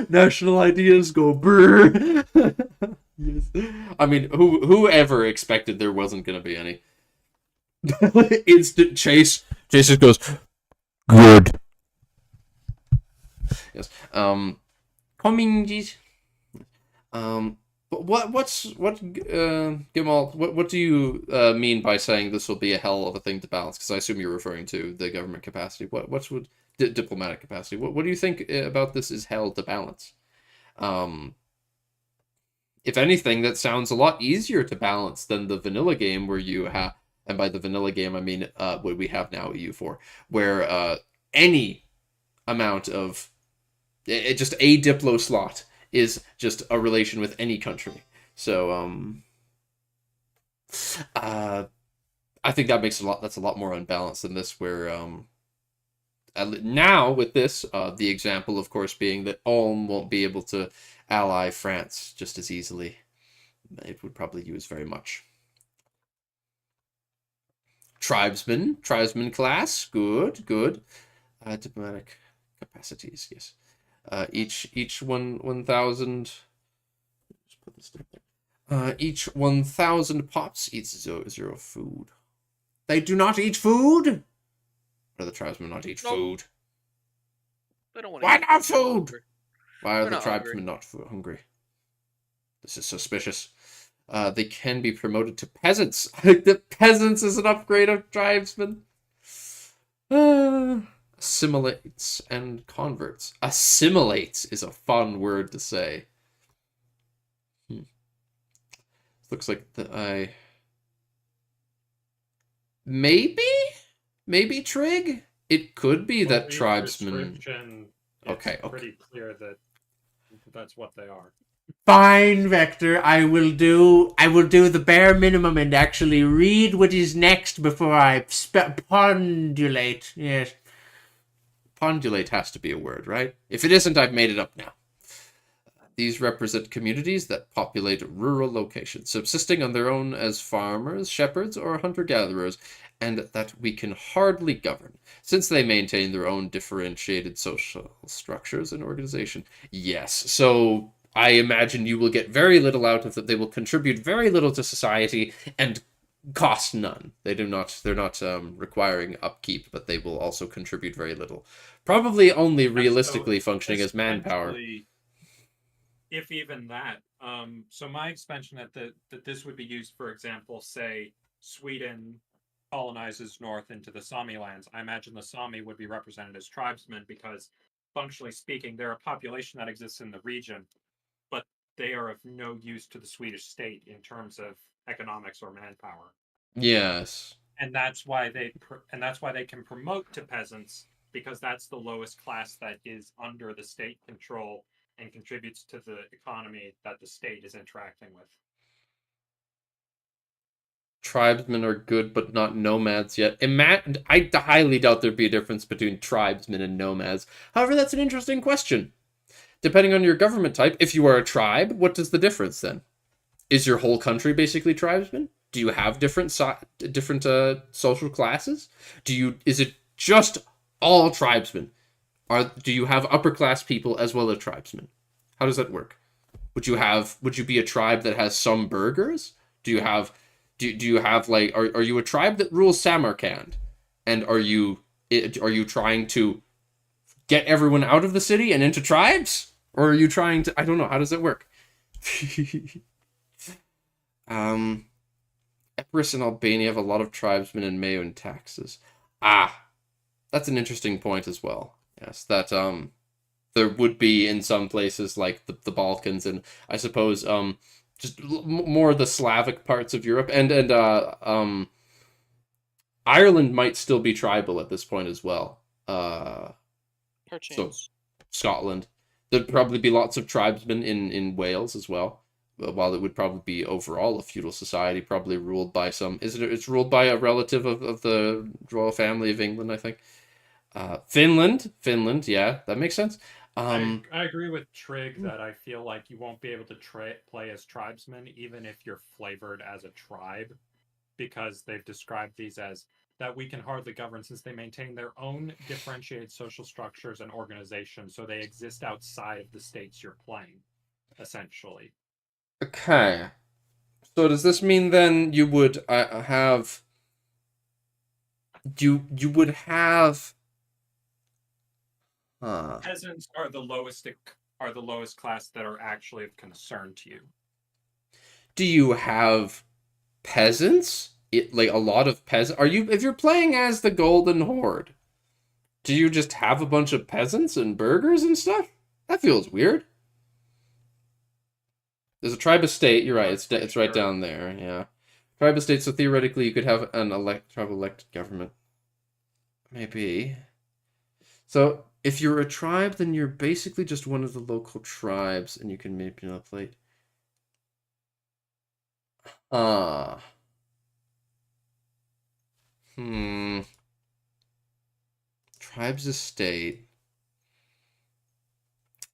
National ideas go brr. Yes. I mean, whoever expected there wasn't going to be any? Instant chase. Chase just goes, good. Yes. Comminges. But Gimal, what do you mean by saying this will be a hell of a thing to balance? Because I assume you're referring to the government capacity. What's diplomatic capacity? What do you think about this is hell to balance? If anything, that sounds a lot easier to balance than the vanilla game where you have, and by the vanilla game I mean what we have now, EU4, where any amount of just a diplo slot is just a relation with any country. So I think that makes that's a lot more unbalanced than this, where now with this, the example of course being that Ulm won't be able to ally France just as easily. It would probably use very much. Tribesman class, good. Diplomatic capacities, yes. Each 1,000. Put this down there. Each 1,000 pots eats zero food. They do not eat food. Why do the tribesmen not eat food? They don't want Why not food? Why are They're the not tribesmen not hungry? This is suspicious. They can be promoted to peasants. The peasants is an upgrade of tribesmen. Assimilates and converts. Assimilates is a fun word to say. Looks like maybe Trig. It could be that tribesmen. Okay. Pretty clear that that's what they are. Fine, Vector. I will do the bare minimum and actually read what is next before I pondulate. Yes. Pondulate has to be a word, right? If it isn't, I've made it up now. These represent communities that populate rural locations, subsisting on their own as farmers, shepherds, or hunter-gatherers, and that we can hardly govern, since they maintain their own differentiated social structures and organization. Yes, so I imagine you will get very little out of them. They will contribute very little to society and cost none. They're not requiring upkeep, but they will also contribute very little. Probably only realistically functioning as manpower. If even that. So my expansion that this would be used, for example, say Sweden colonizes north into the Sami lands. I imagine the Sami would be represented as tribesmen because, functionally speaking, they're a population that exists in the region, but they are of no use to the Swedish state in terms of economics or manpower. Yes. And that's why they can promote to peasants, because that's the lowest class that is under the state control and contributes to the economy that the state is interacting with. tribesmen are good but not nomads yet. I highly doubt there'd be a difference between tribesmen and nomads. However, that's an interesting question. Depending on your government type, if you are a tribe, what is the difference then? Is your whole country basically tribesmen? Do you have different social classes? Is it just all tribesmen? Do you have upper class people as well as tribesmen? How does that work? Would you be a tribe that has some burghers? Do you have like are you a tribe that rules Samarkand? And are you trying to get everyone out of the city and into tribes? Or are you trying to, I don't know, how does that work? Epirus and Albania have a lot of tribesmen and Mayon taxes. That's an interesting point as well. Yes, that there would be in some places like the Balkans and I suppose just more the Slavic parts of Europe and Ireland might still be tribal at this point as well. So Scotland. There'd probably be lots of tribesmen in Wales as well. While it would probably be overall a feudal society, probably ruled by it's ruled by a relative of the royal family of England, I think. Finland, yeah, that makes sense. I agree with Trig that I feel like you won't be able to play as tribesmen, even if you're flavored as a tribe, because they've described these as that we can hardly govern since they maintain their own differentiated social structures and organizations, so they exist outside of the states you're playing, essentially. Okay. So does this mean then you would have... You would have... Peasants are the lowest class that are actually of concern to you. Do you have peasants? Like a lot of peasants? If you're playing as the Golden Horde, do you just have a bunch of peasants and burghers and stuff? That feels weird. There's a tribe estate. You're right. It's right down there. Yeah, tribe estate. So theoretically, you could have an tribal elected government. Maybe. So if you're a tribe, then you're basically just one of the local tribes, and you can manipulate. Tribes estate.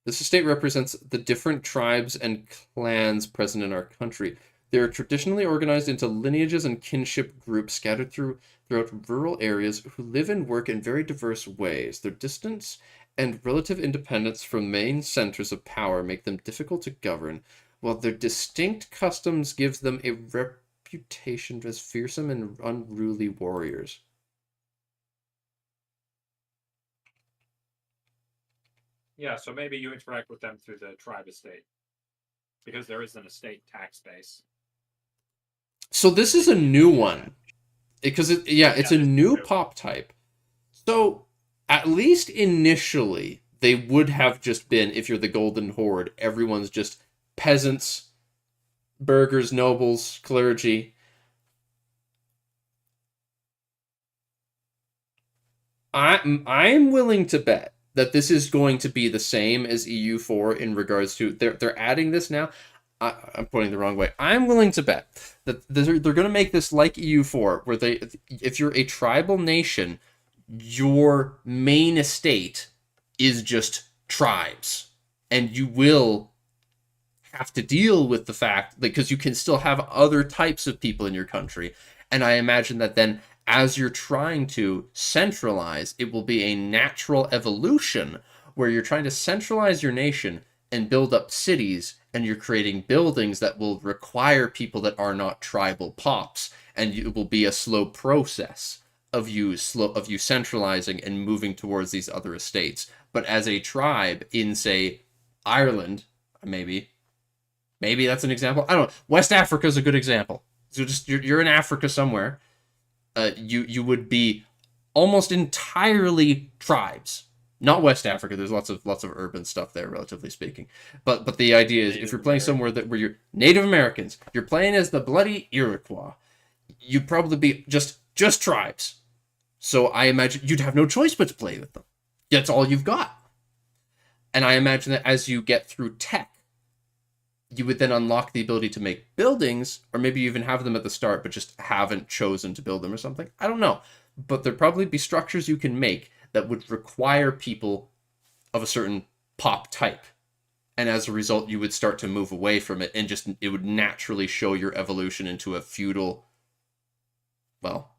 This estate represents the different tribes and clans present in our country. They are traditionally organized into lineages and kinship groups scattered throughout rural areas who live and work in very diverse ways. Their distance and relative independence from main centers of power make them difficult to govern, while their distinct customs gives them a reputation as fearsome and unruly warriors. Yeah, so maybe you interact with them through the tribe estate, because there is an estate tax base. So this is a new one, because it's a new pop type. So at least initially, they would have just been, if you're the Golden Horde, everyone's just peasants, burghers, nobles, clergy. I'm willing to bet that this is going to be the same as EU4 in regards to they're adding this now. I'm pointing the wrong way. I'm willing to bet that they're going to make this like EU4, where if you're a tribal nation, your main estate is just tribes, and you will have to deal with the fact because you can still have other types of people in your country. And I imagine that then, as you're trying to centralize, it will be a natural evolution where you're trying to centralize your nation and build up cities, and you're creating buildings that will require people that are not tribal pops, and it will be a slow process of you centralizing and moving towards these other estates. But as a tribe in, say, Ireland, maybe that's an example. I don't know. West Africa is a good example. So just you're in Africa somewhere. You would be almost entirely tribes. Not West Africa. There's lots of urban stuff there, relatively speaking. But the idea is, if you're playing somewhere where you're Native Americans, you're playing as the bloody Iroquois, you'd probably be just tribes. So I imagine you'd have no choice but to play with them. That's all you've got. And I imagine that as you get through tech, you would then unlock the ability to make buildings, or maybe you even have them at the start, but just haven't chosen to build them or something. I don't know. But there'd probably be structures you can make that would require people of a certain pop type. And as a result, you would start to move away from it, and just it would naturally show your evolution into a feudal, well,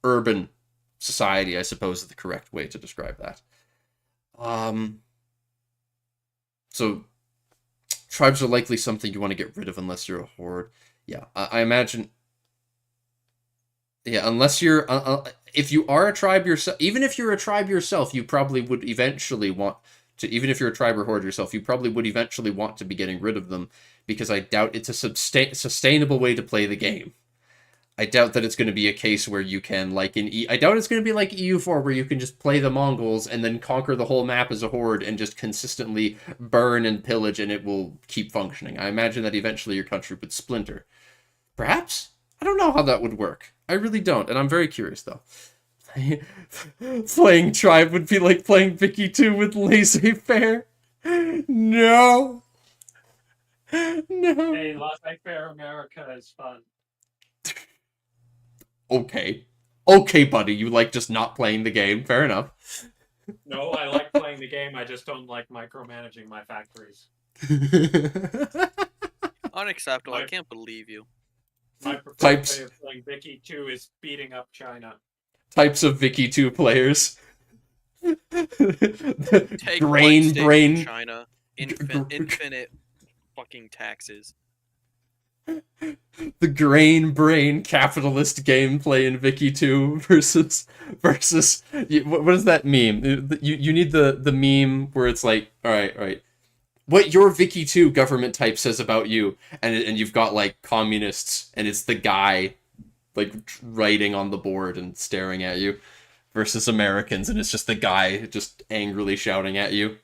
urban society, I suppose is the correct way to describe that. So tribes are likely something you want to get rid of unless you're a horde. Yeah, I imagine. Yeah, unless you're, if you are a tribe yourself, even if you're a tribe yourself, you probably would eventually want to, even if you're a tribe or horde yourself, you probably would eventually want to be getting rid of them, because I doubt it's a sustainable way to play the game. I doubt that it's going to be a case where you can, like I doubt it's going to be like EU4, where you can just play the Mongols and then conquer the whole map as a horde and just consistently burn and pillage, and it will keep functioning. I imagine that eventually your country would splinter. Perhaps? I don't know how that would work. I really don't, and I'm very curious, though. Playing Tribe would be like playing Vicky 2 with laissez-faire. No! No! Hey, laissez-faire America is fun. Okay. Okay, buddy, you like just not playing the game. Fair enough. No, I like playing the game, I just don't like micromanaging my factories. Unacceptable. I can't believe you. My preferred Types. way of playing Vicky 2 is beating up China. Types of Vicky 2 players. Take Grain one brain. state from China. Infinite fucking taxes. The grain brain capitalist gameplay in Vicky 2 versus what is that meme? You need the meme where it's like, all right, what your Vicky 2 government type says about you, and you've got like communists, and it's the guy like writing on the board and staring at you, versus Americans, and it's just the guy just angrily shouting at you.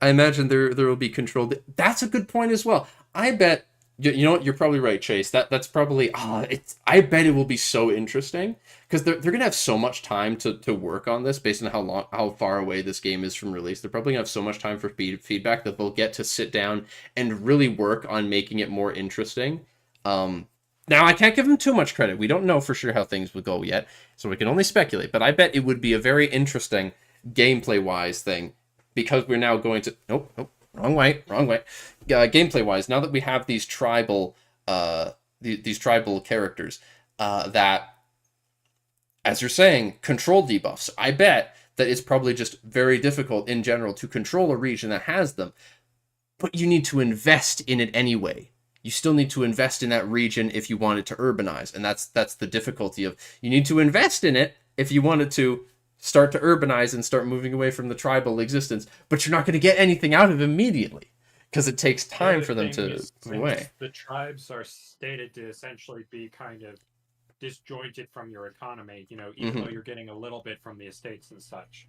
I imagine there will be control. That's a good point as well. I bet you know what, you're probably right, Chase. That's probably I bet it will be so interesting, because they're gonna have so much time to work on this based on how far away this game is from release. They're probably gonna have so much time for feedback that they'll get to sit down and really work on making it more interesting. Now I can't give them too much credit. We don't know for sure how things will go yet, so we can only speculate. But I bet it would be a very interesting gameplay wise thing. Because we're now going to... Nope, wrong way. Gameplay-wise, now that we have these tribal these tribal characters that, as you're saying, control debuffs, I bet that it's probably just very difficult in general to control a region that has them. But you need to invest in it anyway. You still need to invest in that region if you want it to urbanize. And that's the difficulty of... You need to invest in it if you want it to start to urbanize and start moving away from the tribal existence, but you're not going to get anything out of it immediately, because it takes time for them to move away. The tribes are stated to essentially be kind of disjointed from your economy, even though you're getting a little bit from the estates and such.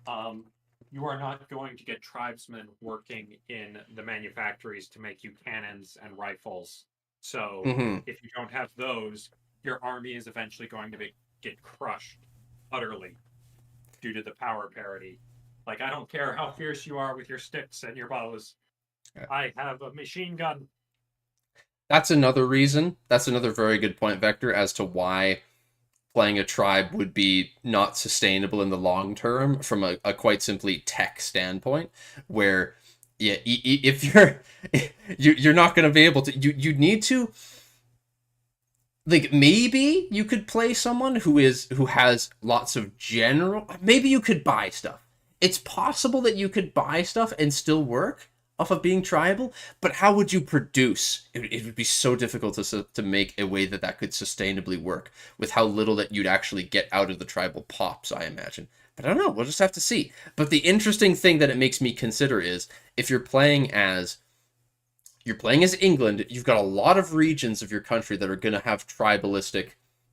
You are not going to get tribesmen working in the manufactories to make you cannons and rifles. So if you don't have those, your army is eventually going to get crushed utterly, due to the power parity. Like, I don't care how fierce you are with your sticks and your bows. Yeah. I have a machine gun. That's another reason. That's another very good point, Vector, as to why playing a tribe would be not sustainable in the long term from a quite simply tech standpoint, where, yeah, if you're not going to be able to... You need to... Like, maybe you could play someone who has lots of general... Maybe you could buy stuff. It's possible that you could buy stuff and still work off of being tribal, but how would you produce? It would be so difficult to make a way that could sustainably work with how little that you'd actually get out of the tribal pops, I imagine. But I don't know. We'll just have to see. But the interesting thing that it makes me consider is, if you're playing as England, you've got a lot of regions of your country that are going to have tribalistic,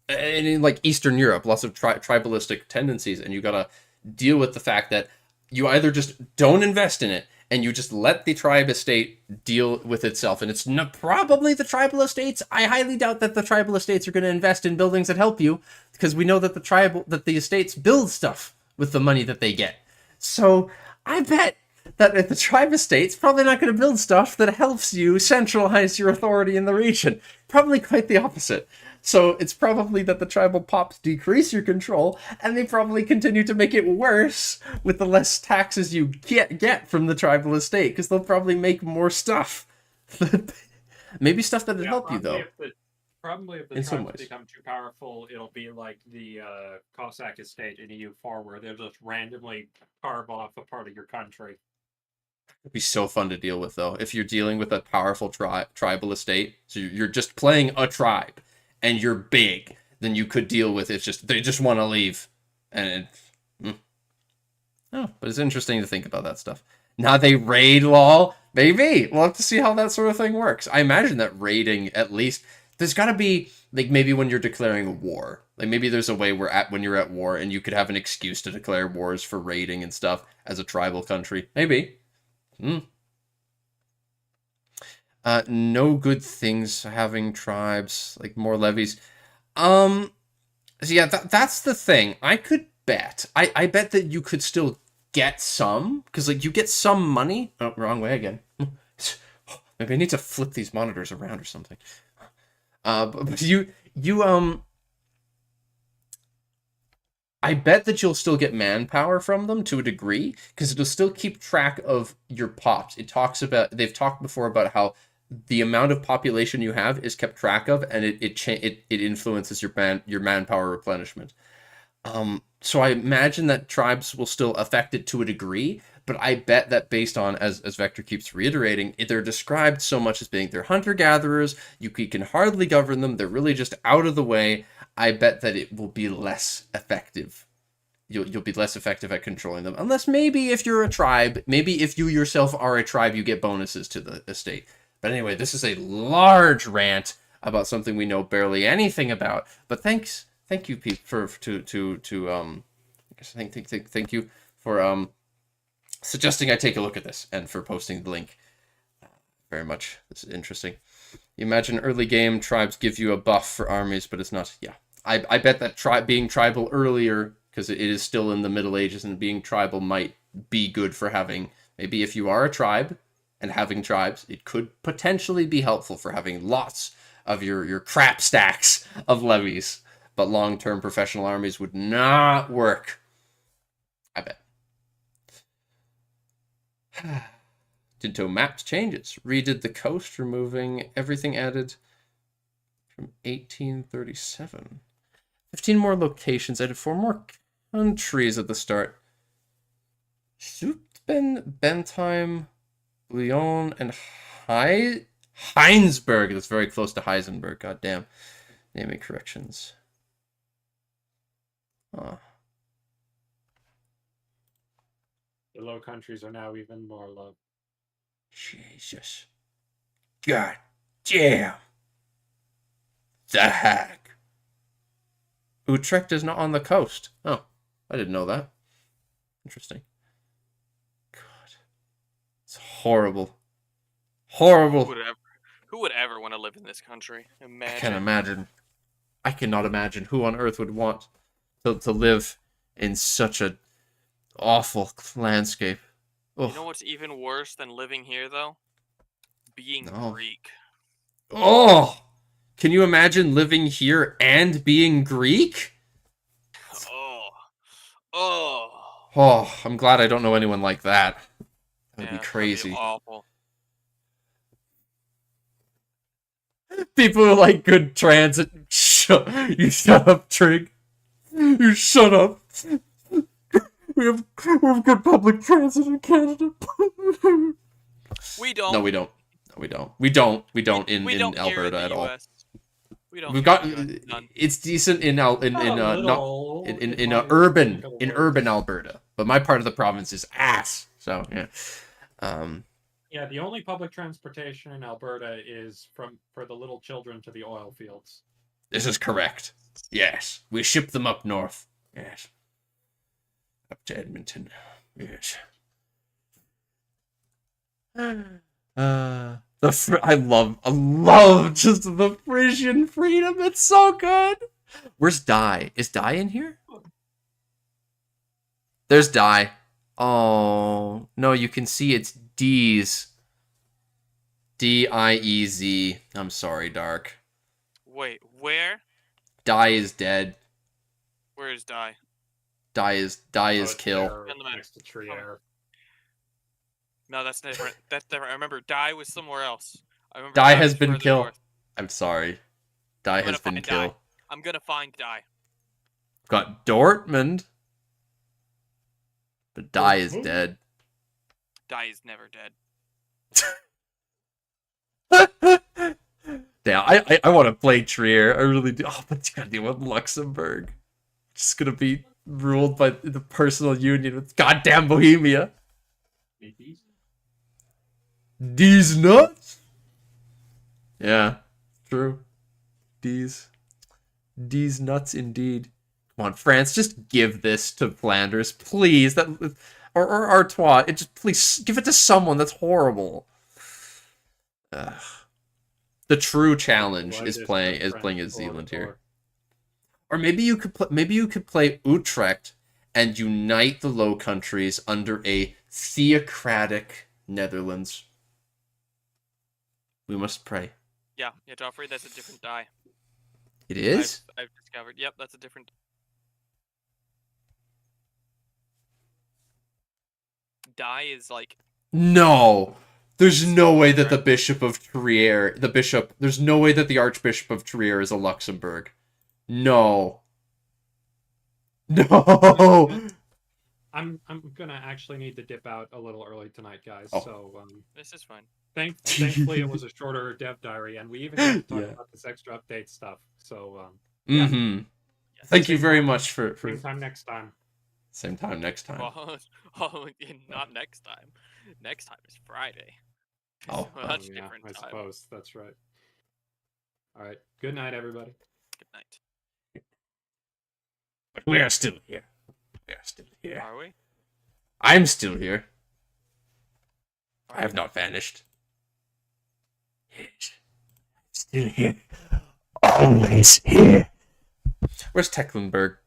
and in like Eastern Europe, lots of tribalistic tendencies, and you got to deal with the fact that you either just don't invest in it and you just let the tribe estate deal with itself, and it's probably the tribal estates. I highly doubt that the tribal estates are going to invest in buildings that help you, because we know that the estates build stuff with the money that they get. So I bet that at the tribe estate's probably not going to build stuff that helps you centralize your authority in the region. Probably quite the opposite. So it's probably that the tribal pops decrease your control, and they probably continue to make it worse with the less taxes you get from the tribal estate, because they'll probably make more stuff. Maybe stuff that'll help you, though. Probably if the tribes become too powerful, it'll be like the Cossack estate in EU4, where they'll just randomly carve off a part of your country. It'd be so fun to deal with, though, if you're dealing with a powerful tribal estate. So you're just playing a tribe, and you're big. Then you could deal with it's just they just want to leave, and oh, but it's interesting to think about that stuff. Now they raid law, maybe we'll have to see how that sort of thing works. I imagine that raiding, at least there's got to be like maybe when you're declaring a war, like maybe there's a way where when you're at war and you could have an excuse to declare wars for raiding and stuff as a tribal country, maybe. No good things having tribes, like more levies. So yeah, that's the thing. I could bet. I bet that you could still get some, because like you get some money. Oh, wrong way again. Maybe I need to flip these monitors around or something. But I bet that you'll still get manpower from them to a degree, because it'll still keep track of your pops. They've talked before about how the amount of population you have is kept track of, and it influences your manpower replenishment. So I imagine that tribes will still affect it to a degree, but I bet that based on, as Vector keeps reiterating, they're described so much as being they're hunter-gatherers, you can hardly govern them, they're really just out of the way. I bet that it will be less effective. You'll be less effective at controlling them, unless maybe if you're a tribe, maybe if you yourself are a tribe, you get bonuses to the estate. But anyway, this is a large rant about something we know barely anything about. But thank you, Pete, thank you for suggesting I take a look at this and for posting the link. Very much, this is interesting. You imagine early game tribes give you a buff for armies, but it's not. Yeah, I bet that being tribal earlier, because it is still in the Middle Ages, and being tribal might be good for having. Maybe if you are a tribe and having tribes, it could potentially be helpful for having lots of your crap stacks of levies. But long-term professional armies would not work. I bet. Tinto maps changes. Redid the coast, removing everything added from 1837. 15 more locations, added 4 more countries at the start. Bentheim, Lyon, and Heinsberg. That's very close to Heisenberg. God damn. Naming corrections. The Low Countries are now even more low. Jesus. God damn. The heck? Utrecht is not on the coast. Oh, I didn't know that. Interesting. God. It's horrible. Horrible. Who would ever want to live in this country? Imagine. I can't imagine. I cannot imagine who on earth would want to live in such a awful landscape. You know what's even worse than living here, though? Being Greek. Oh! Can you imagine living here and being Greek? Oh, I'm glad I don't know anyone like that. That would be crazy. That'd be awful. People who like good transit. You shut up, Trig. You shut up. We have good public transit in Canada. We don't. No, we don't. No, we don't. We don't in Alberta at all. We don't. We've got. It's decent in urban Alberta, but my part of the province is ass. So yeah. Yeah, the only public transportation in Alberta is for the little children to the oil fields. This is correct. Yes, we ship them up north. Yes. Up to Edmonton. Yes. I love just the Frisian freedom. It's so good. Where's Dai? Is Dai in here? There's Dai. Oh, no, you can see it's D's. D-I-E-Z. I'm sorry, Dark. Wait, where? Die is dead. Where is Die? Die is It's kill. there In the map. next to Trier. No, that's different. That's different. I remember Die was somewhere else. I remember Die Die has was been further kill. north. I'm sorry. Die I'm gonna has been find kill. Die. I'm gonna find Die. Got Dortmund. But Die is Dortmund? dead. Die is never dead. Damn, I want to play Trier. I really do. Oh, but you gotta deal with Luxembourg. Just gonna be ruled by the personal union with goddamn Bohemia. These nuts? Yeah, true. These nuts indeed. Come on, France, just give this to Flanders, please. That or Artois. It just please give it to someone. That's horrible. Ugh. The true challenge is playing as Zealand here. Or maybe you could play Utrecht and unite the Low Countries under a theocratic Netherlands. We must pray. Yeah, Joffrey, that's a different Die. It is? I've discovered. Yep, that's a different. Die is like. No. There's no way that the Bishop of Trier, there's no way that the Archbishop of Trier is a Luxembourg. No. No. I'm gonna actually need to dip out a little early tonight, guys. Oh. So This is fine. thankfully it was a shorter dev diary, and we even got to talk Yeah. about this extra update stuff. So Mm-hmm. Yes. Thank you very much for same time next time. same time next time. Not next time. Next time is Friday. Oh. So that's yeah, different I time. suppose that's right. All right. Good night, everybody. Good night. But we are still here. We are still here. Are we? I'm still here. I have not vanished. Yes. Still here. Always here. Where's Tecklenburg?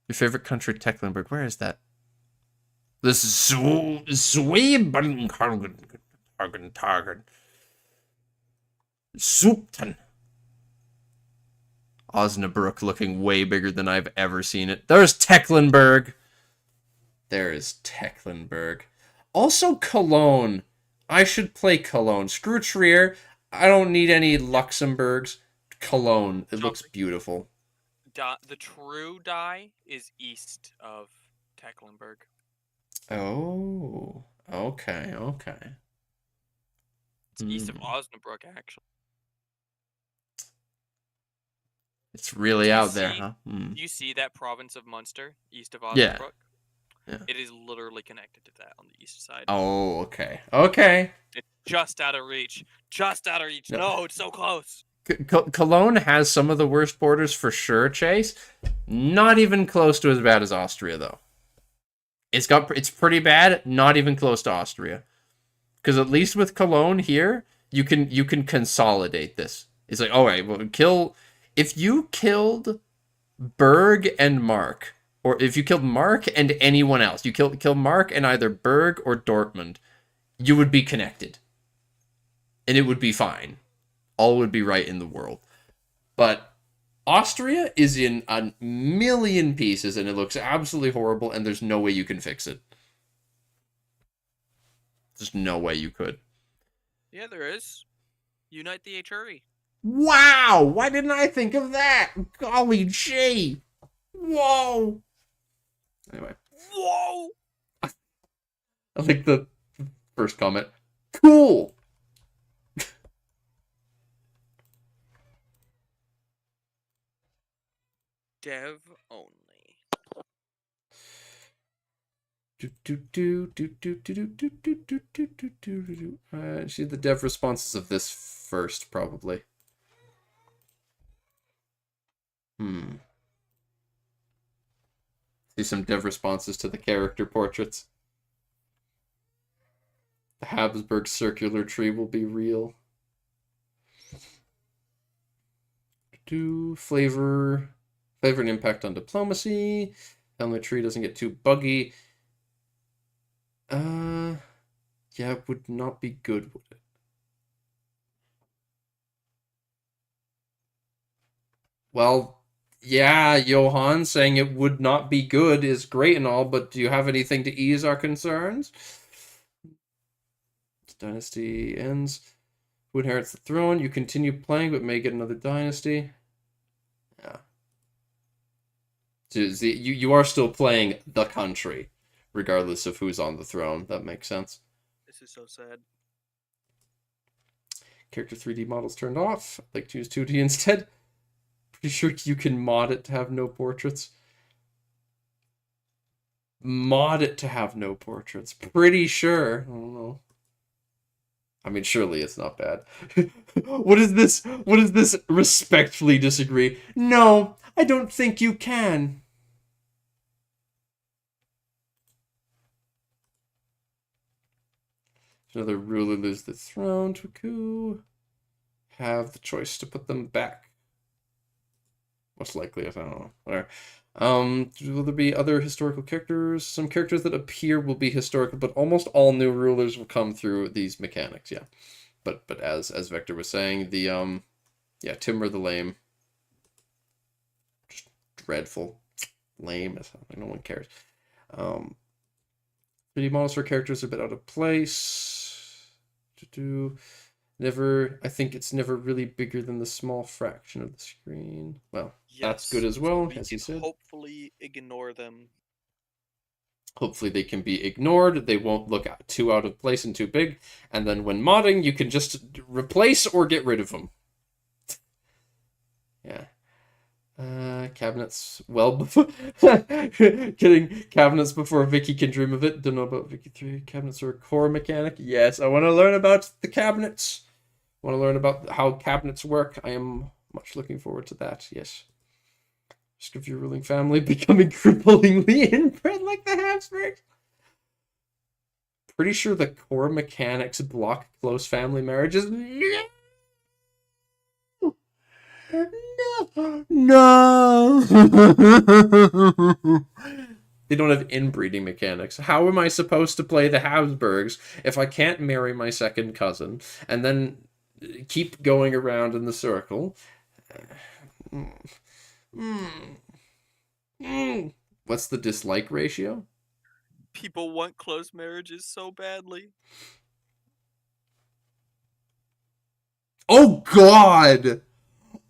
Your favorite country, Tecklenburg. Where is that? This is Zwiebeln Targen. Zupton. Osnabrück looking way bigger than I've ever seen it. There's Tecklenburg. There is Tecklenburg. Also Cologne. I should play Cologne. Screw Trier. I don't need any Luxembourgs. Cologne. It looks beautiful. The true Die is east of Tecklenburg. Oh. Okay, okay. It's east of Osnabrück, actually. It's really out there, huh? Do you see that province of Munster east of Osnabrück? Yeah. Yeah. It is literally connected to that on the east side. Oh, okay. Okay. It's just out of reach. Just out of reach. No, it's so close. Cologne has some of the worst borders for sure, Chase. Not even close to as bad as Austria, though. It's pretty bad. Not even close to Austria. Because at least with Cologne here, you can consolidate this. It's like, all right, well, if you killed Berg and Mark, or if you killed Mark and anyone else, you kill Mark and either Berg or Dortmund, you would be connected. And it would be fine. All would be right in the world. But Austria is in a million pieces, and it looks absolutely horrible, and there's no way you can fix it. There's no way you could. Yeah, there is. Unite the HRE. Wow! Why didn't I think of that? Golly gee! Whoa! Anyway. Whoa! I like the first comment. Cool! Dev only. See the dev responses of this first, probably. See some dev responses to the character portraits. The Habsburg circular tree will be real. Flavor and impact on diplomacy. family tree doesn't get too buggy. Yeah, it would not be good, would it? Well, yeah, Johan saying it would not be good is great and all, but do you have anything to ease our concerns? Dynasty ends. Who inherits the throne? You continue playing, but may get another dynasty. Yeah. So you are still playing the country, regardless of who's on the throne. That makes sense. This is so sad. Character 3D models turned off. I'd like to use 2D instead. Pretty sure you can mod it to have no portraits. Mod it to have no portraits. Pretty sure. I don't know. I mean, surely it's not bad. What is this? What is this? Respectfully disagree. No, I don't think you can. Another ruler lose the throne to a coup. Have the choice to put them back. Most likely, I don't know. Whatever. Will there be other historical characters? Some characters that appear will be historical, but almost all new rulers will come through these mechanics, yeah. But as Vector was saying, the yeah, Timber the Lame. Just dreadful. Lame. No one cares. 3D models for characters are a bit out of place. Never, I think it's never really bigger than the small fraction of the screen. Well, yes, that's good as well, so as you said. Hopefully ignore them. Hopefully they can be ignored. They won't look too out of place and too big. And then when modding, you can just replace or get rid of them. Yeah. Cabinets well before kidding. Cabinets before Vicky can dream of it. Don't know about Vicky 3. Cabinets are a core mechanic. Yes, I want to learn about the cabinets. I want to learn about how cabinets work. I am much looking forward to that. Yes. Risk of your ruling family becoming cripplingly inbred like the Habsburgs. Pretty sure the core mechanics block close family marriages. No. They don't have inbreeding mechanics. How am I supposed to play the Habsburgs if I can't marry my second cousin and then keep going around in the circle? What's the dislike ratio? People want close marriages so badly. Oh God!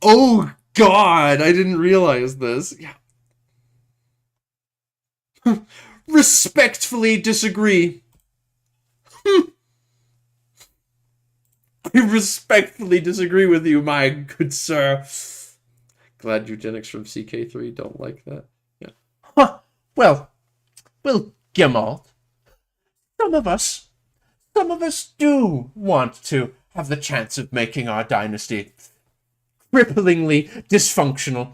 Oh God! I didn't realize this. Yeah. Respectfully disagree. I respectfully disagree with you, my good sir. Glad eugenics from CK3 don't like that. Yeah. Huh. Well, Gemalt. Some of us do want to have the chance of making our dynasty cripplingly dysfunctional.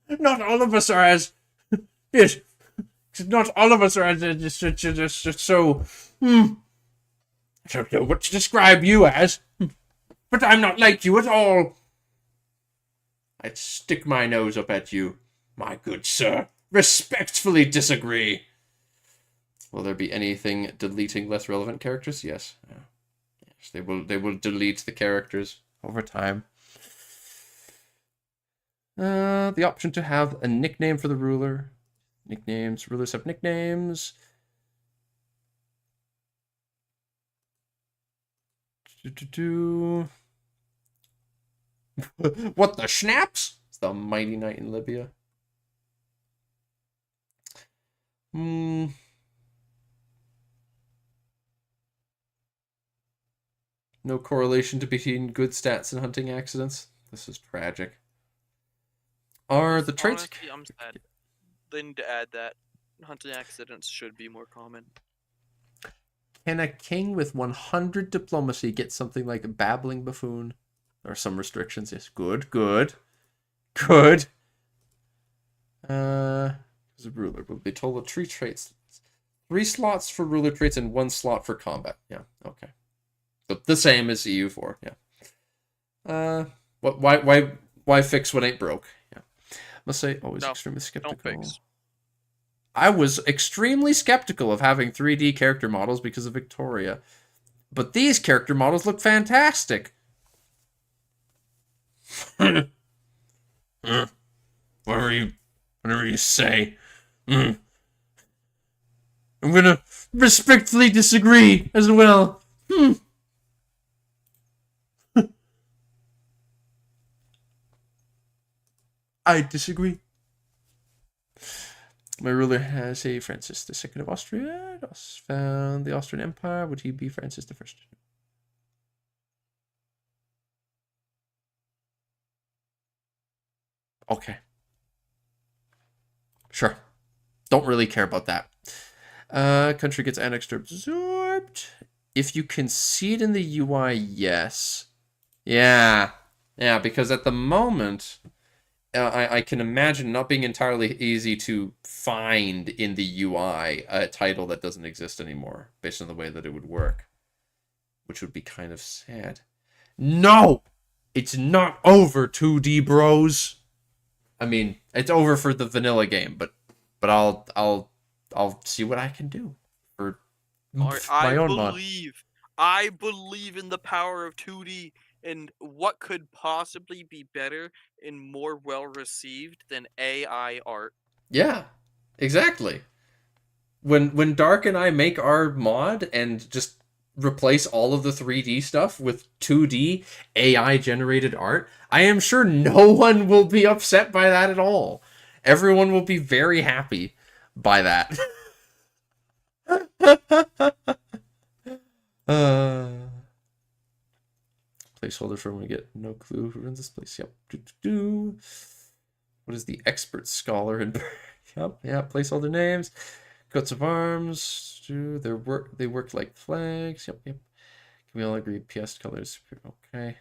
Not all of us are as... Yes, not all of us are as just so... I don't know what to describe you as, but I'm not like you at all. I'd stick my nose up at you, my good sir. Respectfully disagree. Will there be anything deleting less relevant characters? Yes. Yeah. Yes, they will delete the characters over time. The option to have a nickname for the ruler. Nicknames. Rulers have nicknames. What the schnapps? It's the mighty knight in Libya. No correlation between good stats and hunting accidents. This is tragic. Are the traits... Honestly, I'm sad. They need to add that. Hunting accidents should be more common. Can a king with 100 diplomacy get something like a babbling buffoon? There are some restrictions. Yes, good. As a ruler will be total of 3 traits. 3 slots for ruler traits and 1 slot for combat. Yeah, okay. So the same as EU4. Yeah. Why fix what ain't broke? Yeah. Must say, always No, extremely don't skeptical. fix. I was extremely skeptical of having 3D character models because of Victoria. But these character models look fantastic. Whatever you say. I'm gonna respectfully disagree as well. I disagree. My ruler has a Francis II of Austria. Found the Austrian Empire. Would he be Francis I? Okay. Sure. Don't really care about that. Country gets annexed or absorbed. If you concede in the UI, yes. Yeah. Yeah, because at the moment, I can imagine not being entirely easy to find in the UI a title that doesn't exist anymore, based on the way that it would work. Which would be kind of sad. No! It's not over, 2D bros! I mean, it's over for the vanilla game, but I'll see what I can do for my own mod. I believe in the power of 2D and what could possibly be better and more well received than AI art. Yeah, exactly. When Dark and I make our mod and just replace all of the 3D stuff with 2D AI generated art, I am sure no one will be upset by that at all. Everyone will be very happy by that. Placeholder for when we get no clue who runs this place. Yep. What is the expert scholar in? Yep. Yeah. Placeholder names. Coats of arms. They work like flags. Yep. Yep. Can we all agree? PS colors. Okay.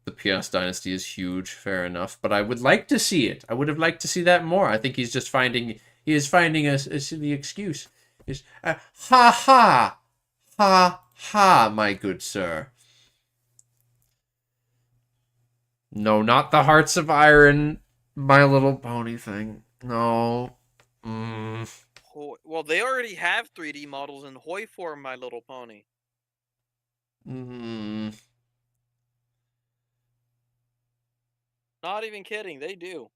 The PS dynasty is huge. Fair enough. But I would like to see it. I would have liked to see that more. I think he's just finding. He is finding a silly excuse. Is ha ha ha, my good sir. No, not the Hearts of Iron, My Little Pony thing. No. Well, they already have 3D models in Hoi form, My Little Pony. Not even kidding, they do.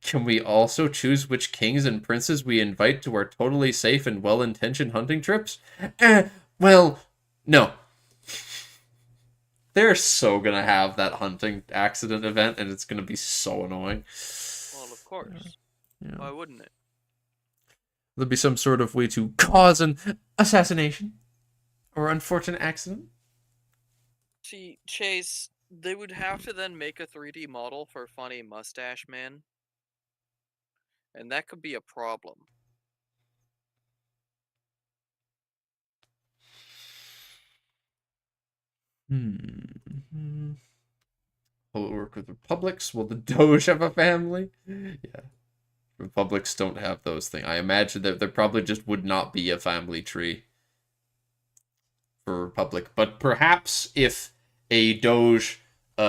Can we also choose which kings and princes we invite to our totally safe and well-intentioned hunting trips? Well, no. They're so gonna have that hunting accident event, and it's gonna be so annoying. Well, of course. Yeah. Why wouldn't it? There'll be some sort of way to cause an assassination or unfortunate accident. See, Chase, they would have to then make a 3D model for Funny Mustache Man. And that could be a problem. Will it work with republics? Will the Doge have a family? Yeah. Republics don't have those things. I imagine that there probably just would not be a family tree for Republic. But perhaps if a Doge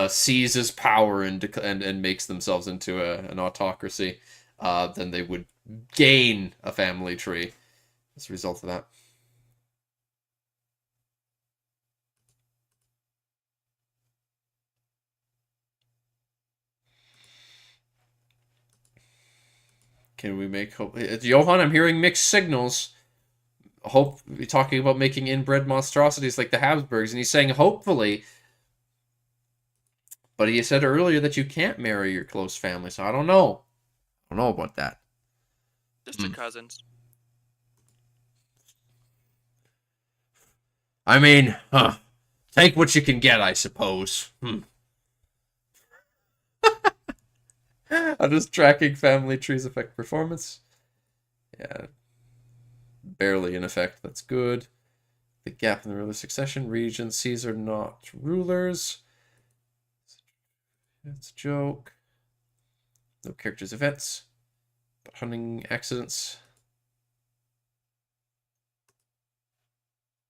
seizes power and makes themselves into an autocracy, then they would gain a family tree as a result of that. Can we make hope? Johan, I'm hearing mixed signals. Hope talking about making inbred monstrosities like the Habsburgs, and he's saying hopefully. But he said earlier that you can't marry your close family, so I don't know. I don't know about that. Just your cousins. I mean, take what you can get, I suppose. I'm just tracking family trees affect performance. Yeah. Barely in effect, that's good. The gap in the ruler succession. Regencies are not rulers. That's a joke. No characters events. But hunting accidents.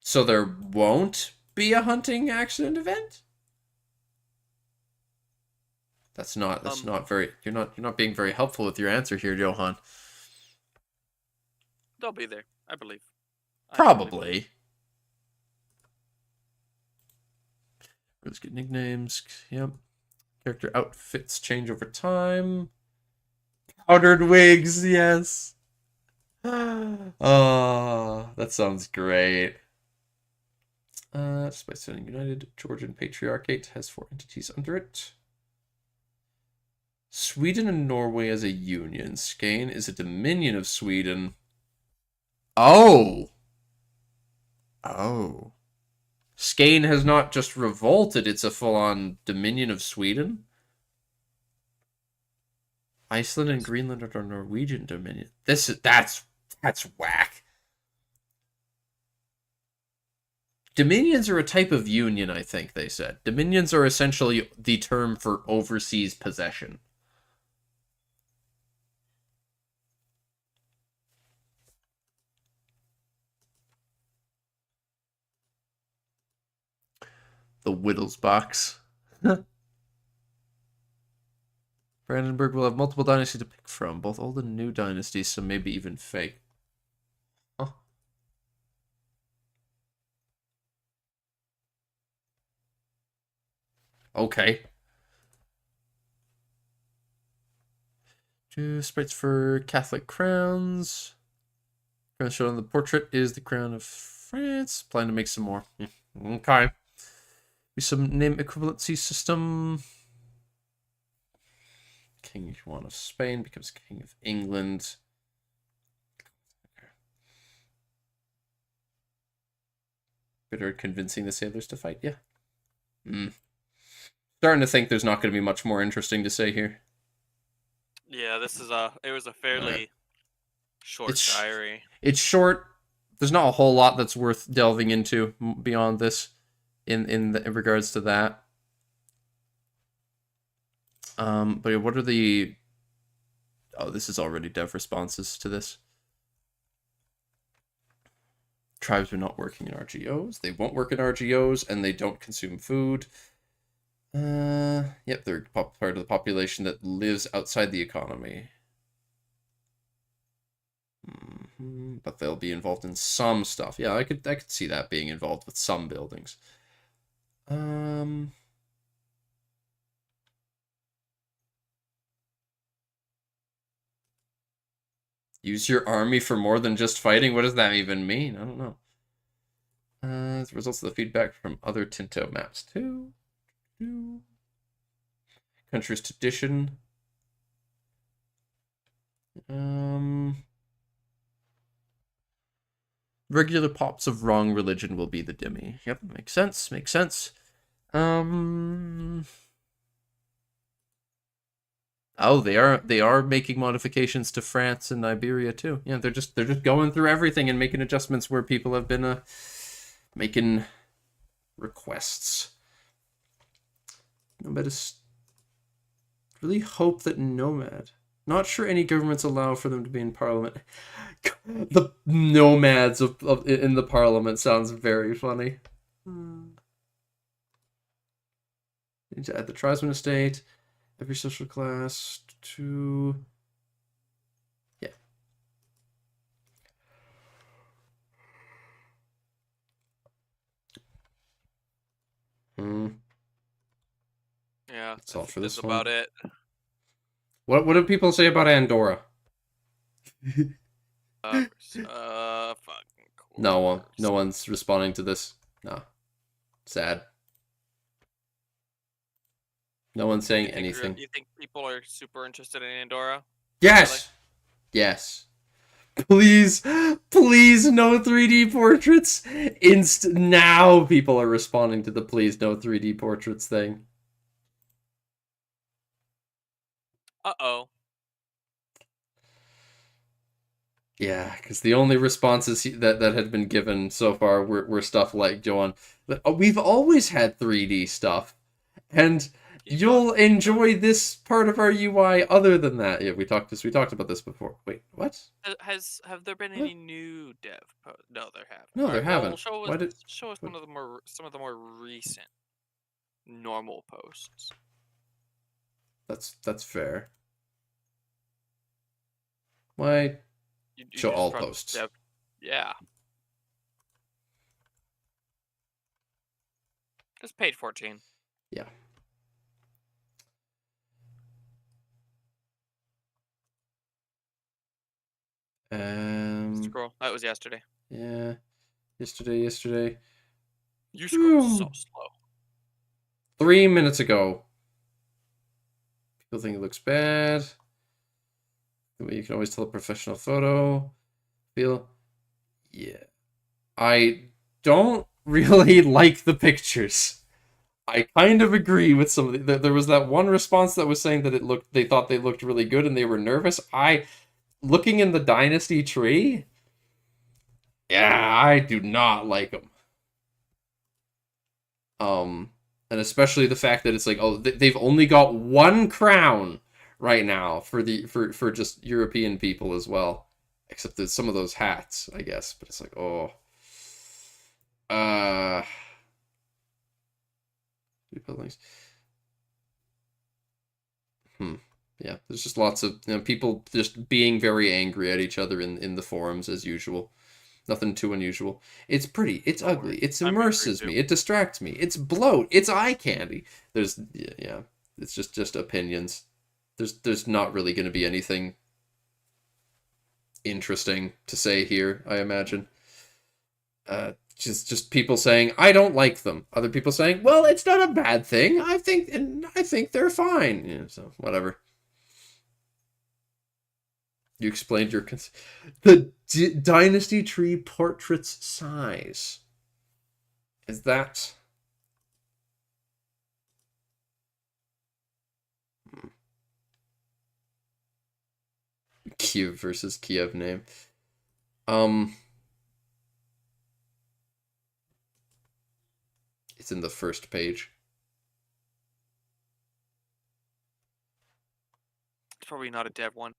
So there won't be a hunting accident event? That's not very, you're not being very helpful with your answer here, Johan. They'll be there, I believe. Probably. Let's get nicknames. Yep. Character outfits change over time. Powdered wigs, yes. Oh, that sounds great. Despite standing united, Georgian Patriarchate has 4 entities under it. Sweden and Norway as a union. Skane is a dominion of Sweden. Oh! Oh. Skane has not just revolted, it's a full-on dominion of Sweden? Iceland and Greenland are Norwegian dominion. That's whack. Dominions are a type of union, I think they said. Dominions are essentially the term for overseas possession. The Whittles box. Brandenburg will have multiple dynasties to pick from, both old and new dynasties, so maybe even fake. Huh. Okay. 2 sprites for Catholic crowns. Crown shown on the portrait is the crown of France. Plan to make some more. Okay. Some name equivalency system. King Juan of Spain becomes King of England. Better convincing the sailors to fight, yeah. Starting to think there's not going to be much more interesting to say here. Yeah, it was a fairly short diary. It's short. There's not a whole lot that's worth delving into beyond this in regards to that. But what are the... Oh, this is already dev responses to this. Tribes are not working in RGOs. They won't work in RGOs, and they don't consume food. Yep, they're part of the population that lives outside the economy. But they'll be involved in some stuff. Yeah, I could see that being involved with some buildings. Use your army for more than just fighting? What does that even mean? I don't know. The results of the feedback from other Tinto maps too. Country's tradition. Regular pops of wrong religion will be the Dhimmi. Yep, makes sense. Makes sense. Oh, they are making modifications to France and Iberia too. Yeah, they're just going through everything and making adjustments where people have been making requests. Nomad is really hope that Nomad. Not sure any governments allow for them to be in parliament. The nomads in the parliament sounds very funny. Need to add the tribesman estate. Every social class to... Yeah. Yeah, that's all for this that's one. about it. What do people say about Andorra? Fucking No one's responding to this. No. Sad. No one's saying anything. You think people are super interested in Andorra? Yes! Really? Yes. Please, please, no 3D portraits. Now people are responding to the please no 3D portraits thing. Uh-oh. Yeah, because the only responses that had been given so far were stuff like, Joan, we've always had 3D stuff. And you'll enjoy this part of our UI other than that. Yeah, we talked about this before. Wait, what? Have there been What? any new dev posts? No, there haven't. No, there Alright, well, haven't. show Why us did show us what- some of the more recent normal posts. that's fair. Why You show just all brought posts? dev. Yeah. Just page 14. Yeah. Scroll. That was yesterday. Yeah. Yesterday. You scroll so slow. 3 minutes ago. People think it looks bad. You can always tell a professional photo. Yeah. I don't really like the pictures. I kind of agree with some of the. There was that one response that was saying that they thought they looked really good and they were nervous. Looking in the dynasty tree, yeah, I do not like them. And especially the fact that it's like, oh, they've only got one crown right now for just European people as well, except that some of those hats, I guess. But it's like, oh, buildings. Yeah, there's just lots of people just being very angry at each other in the forums as usual. Nothing too unusual. It's pretty. It's ugly. It immerses me. It distracts me. It's bloat. It's eye candy. Yeah. It's just opinions. There's not really going to be anything interesting to say here, I imagine. Just people saying I don't like them. Other people saying, well, it's not a bad thing. I think they're fine. Yeah, so whatever. You explained the dynasty tree portrait's size. Is that Kiev versus Kiev name? It's in the first page. It's probably not a dev one.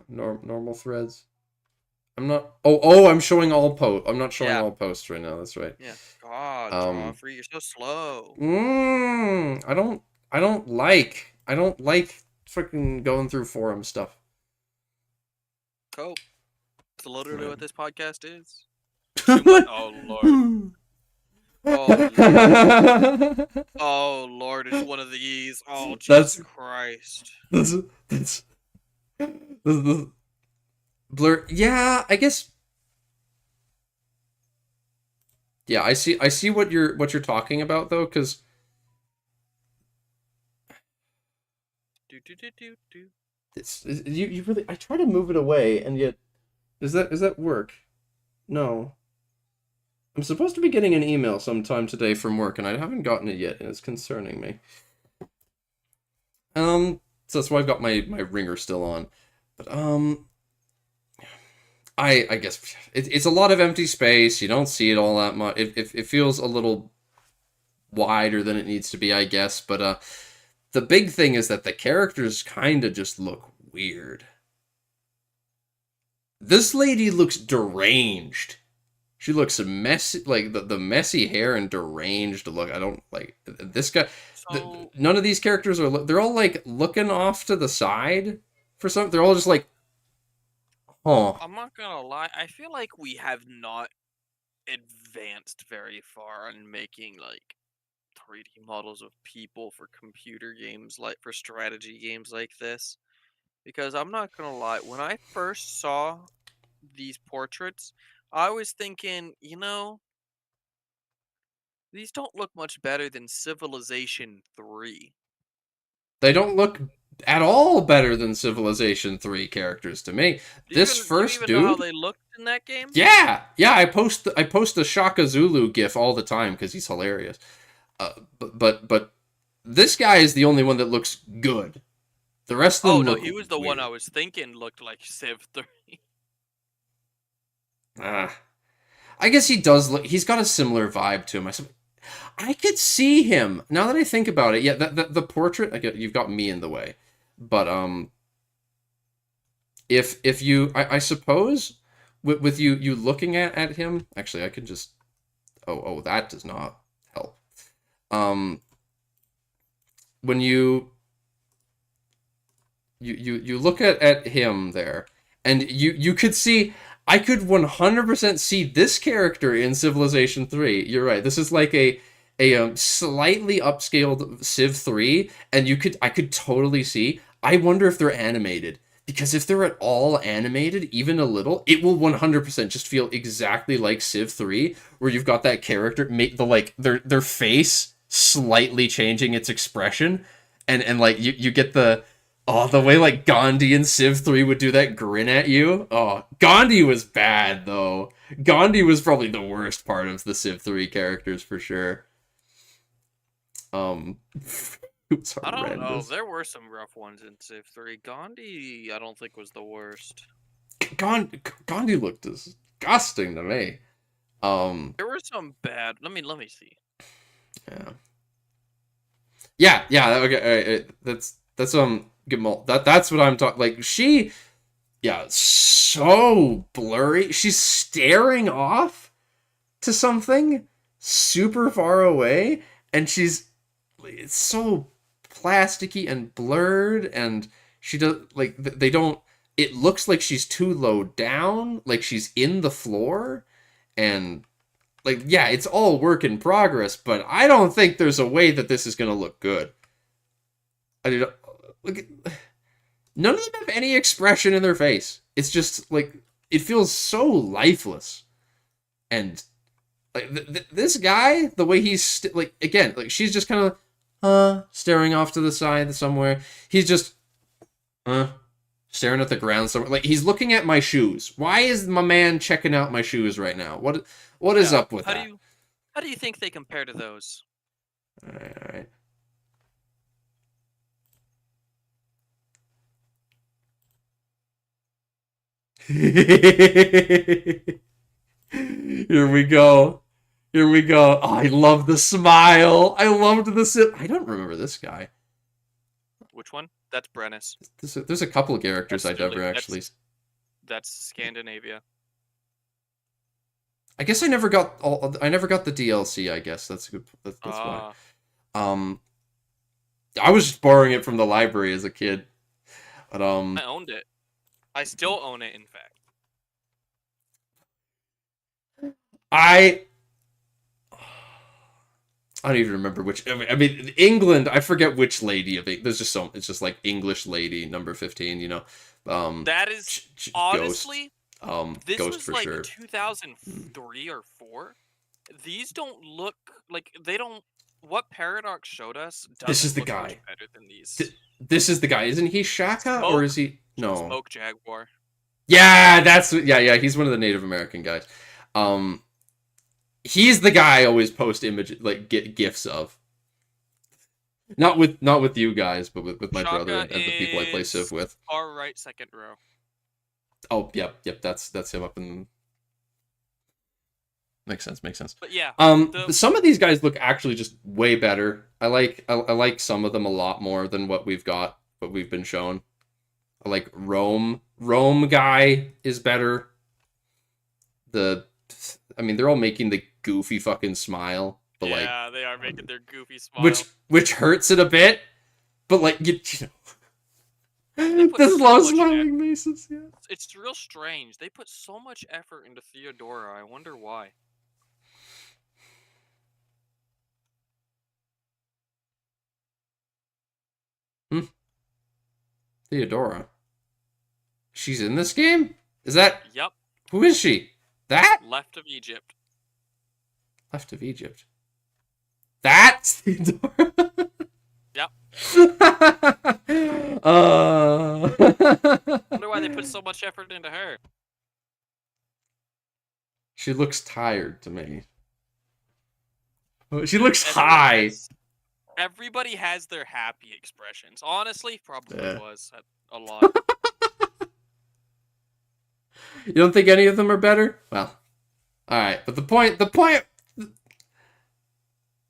Normal threads. I'm not. Oh! I'm showing all post. I'm not showing all posts right now. That's right. Yeah. God, Joffrey, you're so slow. I don't like freaking going through forum stuff. Cope. That's literally what this podcast is. Oh lord. Oh lord, it's one of these. Oh Jesus Christ. That's blur. Yeah, I guess. Yeah, I see what you're talking about though, because it's you really. I try to move it away, and yet does that work? No. I'm supposed to be getting an email sometime today from work, and I haven't gotten it yet, and it's concerning me. So that's why I've got my ringer still on, but I guess it's a lot of empty space. You don't see it all that much. It feels a little wider than it needs to be, I guess. But the big thing is that the characters kind of just look weird. This lady looks deranged. She looks messy, like the messy hair and deranged look. I don't like this guy. So, None of these characters are. They're all like looking off to the side for something. They're all just like, huh. I'm not gonna lie. I feel like we have not advanced very far in making like 3D models of people for computer games, like for strategy games like this. Because I'm not gonna lie, when I first saw these portraits, I was thinking, these don't look much better than Civilization 3. They don't look at all better than Civilization 3 characters to me. Do you even know how they looked in that game? Yeah. I post the Shaka Zulu gif all the time because he's hilarious. But this guy is the only one that looks good. The rest of them look he was the weird. one I was thinking looked like Civ 3. I guess he does look. He's got a similar vibe to him. I could see him now that I think about it. Yeah, the portrait. You've got me in the way, but if you, I suppose with you looking at him. Actually, I could just. Oh, that does not help. When you look at him there, and you could see. I could 100% see this character in Civilization 3. You're right. This is like a slightly upscaled Civ 3, and I could totally see. I wonder if they're animated, because if they're at all animated, even a little, it will 100% just feel exactly like Civ 3, where you've got that character make their face slightly changing its expression, and like you get the. Oh, the way like Gandhi in Civ 3 would do that grin at you. Oh, Gandhi was bad though. Gandhi was probably the worst part of the Civ 3 characters for sure. It was I don't know. horrendous. There were some rough ones in Civ 3. Gandhi, I don't think was the worst. Gandhi looked disgusting to me. There were some bad. Let me see. Yeah. Okay, that's that's what I'm talking. Like she, yeah, so blurry. She's staring off to something super far away, and it's so plasticky and blurred, and she does like they don't. It looks like she's too low down, like she's in the floor, and like yeah, it's all work in progress. But I don't think there's a way that this is gonna look good. I did. Look, none of them have any expression in their face. It's just like it feels so lifeless, and like this guy, the way he's like again, like she's just kind of staring off to the side somewhere. He's just staring at the ground somewhere. Like he's looking at my shoes. Why is my man checking out my shoes right now? What is up with that? How do you think they compare to those? All right. Here we go. Oh, I love the smile. I loved the sip. I don't remember this guy. Which one? That's Brennus. There's a couple of characters I've never actually. That's Scandinavia. I guess I never got the DLC. I guess that's good. That's why. I was just borrowing it from the library as a kid, but I owned it. I still own it, in fact. I don't even remember which. I mean, England. I forget which lady of it. There's just so. It's just like English lady number 15. You know. That is honestly. Ghost. This Ghost was for like sure. 2003 or 4. These don't look like they don't. What Paradox showed us. This is the look guy. much better than these. This is the guy. Isn't he Shaka or is he? No. Smoke Jaguar. Yeah, yeah. He's one of the Native American guys. He's the guy I always post images like get gifs of. Not with you guys, but with my brother and the people I play Civ with. Far right, second row. Oh, yep. That's him up in. Makes sense. But yeah. Some of these guys look actually just way better. I like some of them a lot more than what we've been shown. I like Rome. Rome guy is better. They're all making the goofy fucking smile, but yeah, they are making their goofy smile, which hurts it a bit. But like you know, this low smiling faces. Yeah, it's real strange. They put so much effort into Theodora. I wonder why. Theodora. She's in this game? Is that? Yep. Who is she? That? Left of Egypt. Left of Egypt. That's Theodora. Yep. Wonder why they put so much effort into her. She looks tired to me. She looks high. Everybody has their happy expressions. Honestly, probably was a lot. You don't think any of them are better? Well, all right. But the point.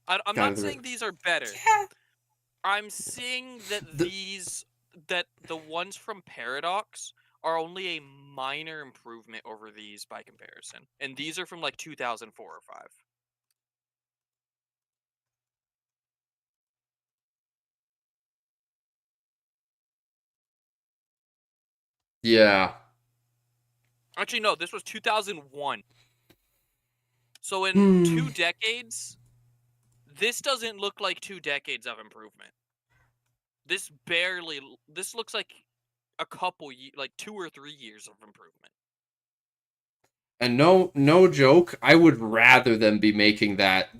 I'm God, not they're- saying these are better. Yeah. I'm seeing that The- the ones from Paradox are only a minor improvement over these by comparison, and these are from like 2004 or 5. Yeah. Actually, no, this was 2001. So in 2 decades, this doesn't look like 2 decades of improvement. This looks like a couple like 2 or 3 years of improvement. And no joke, I would rather them be making that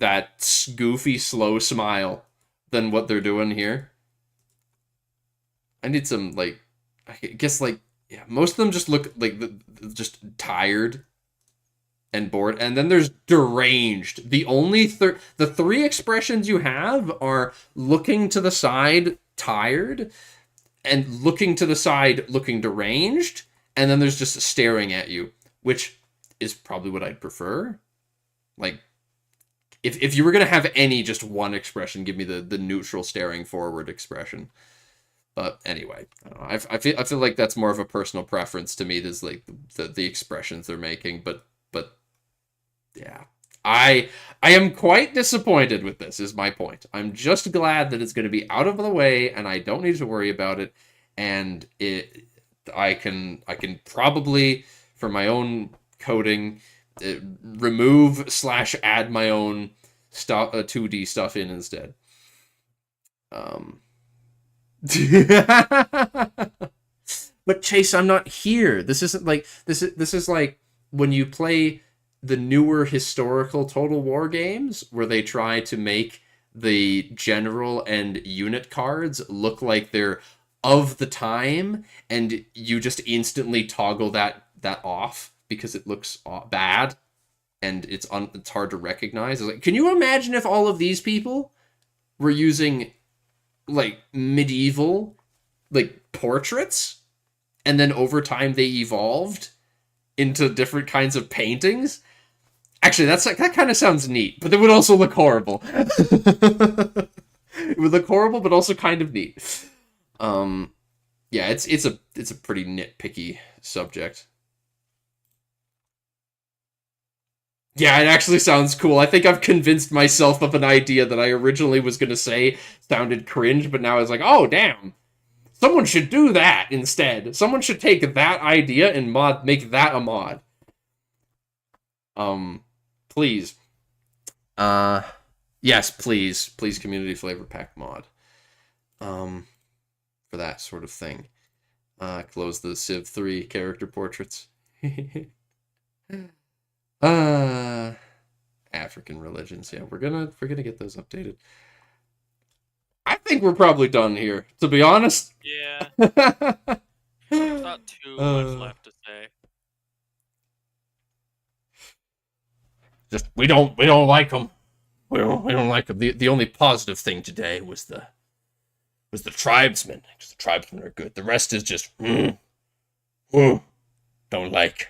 goofy slow smile than what they're doing here. I need some, like, I guess, like, yeah, most of them just look like just tired and bored, and then there's deranged. The only the 3 expressions you have are looking to the side tired, and looking to the side looking deranged, and then there's just staring at you, which is probably what I'd prefer. Like, if you were gonna have any just one expression, give me the neutral staring forward expression. But anyway, I don't know. I feel like that's more of a personal preference to me. There's like the expressions they're making, but yeah, I am quite disappointed with this. Is my point. I'm just glad that it's going to be out of the way and I don't need to worry about it. And I can probably, for my own coding, remove / add my own stuff, 2D stuff in instead. But Chase, I'm not here. This isn't like this is like when you play the newer historical Total War games where they try to make the general and unit cards look like they're of the time, and you just instantly toggle that off because it looks bad and it's hard to recognize. It's like, can you imagine if all of these people were using like medieval like portraits, and then over time they evolved into different kinds of paintings? Actually, that kind of sounds neat, but it would also look horrible. It would look horrible, but also kind of neat. Yeah, it's a pretty nitpicky subject. Yeah, it actually sounds cool. I think I've convinced myself of an idea that I originally was going to say sounded cringe, but now I was like, oh, damn. Someone should do that instead. Someone should take that idea and make that a mod. Please. Yes, please. Please, community flavor pack mod. For that sort of thing. Close the Civ 3 character portraits. African religions. Yeah, we're gonna get those updated. I think we're probably done here, to be honest. Yeah. There's not too much left to say. Just we don't like them. We don't like them. The only positive thing today was the tribesmen. The tribesmen are good. The rest is just don't like.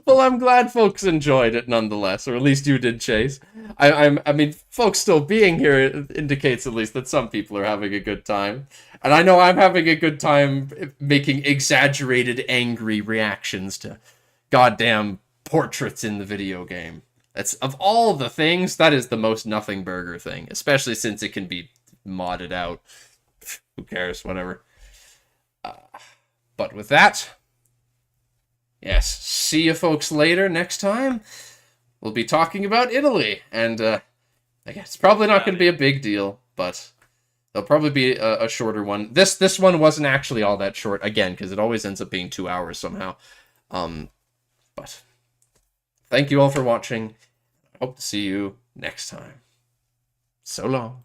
Well, I'm glad folks enjoyed it nonetheless, or at least you did, Chase. I mean, folks still being here indicates at least that some people are having a good time. And I know I'm having a good time making exaggerated, angry reactions to goddamn portraits in the video game. That's, of all the things, that is the most nothing burger thing, especially since it can be modded out. Who cares? Whatever. But with that, yes, see you folks later. Next time, we'll be talking about Italy, and I guess it's probably not going to be a big deal, but there'll probably be a shorter one. This one wasn't actually all that short, again, because it always ends up being 2 hours somehow. But thank you all for watching. I hope to see you next time. So long.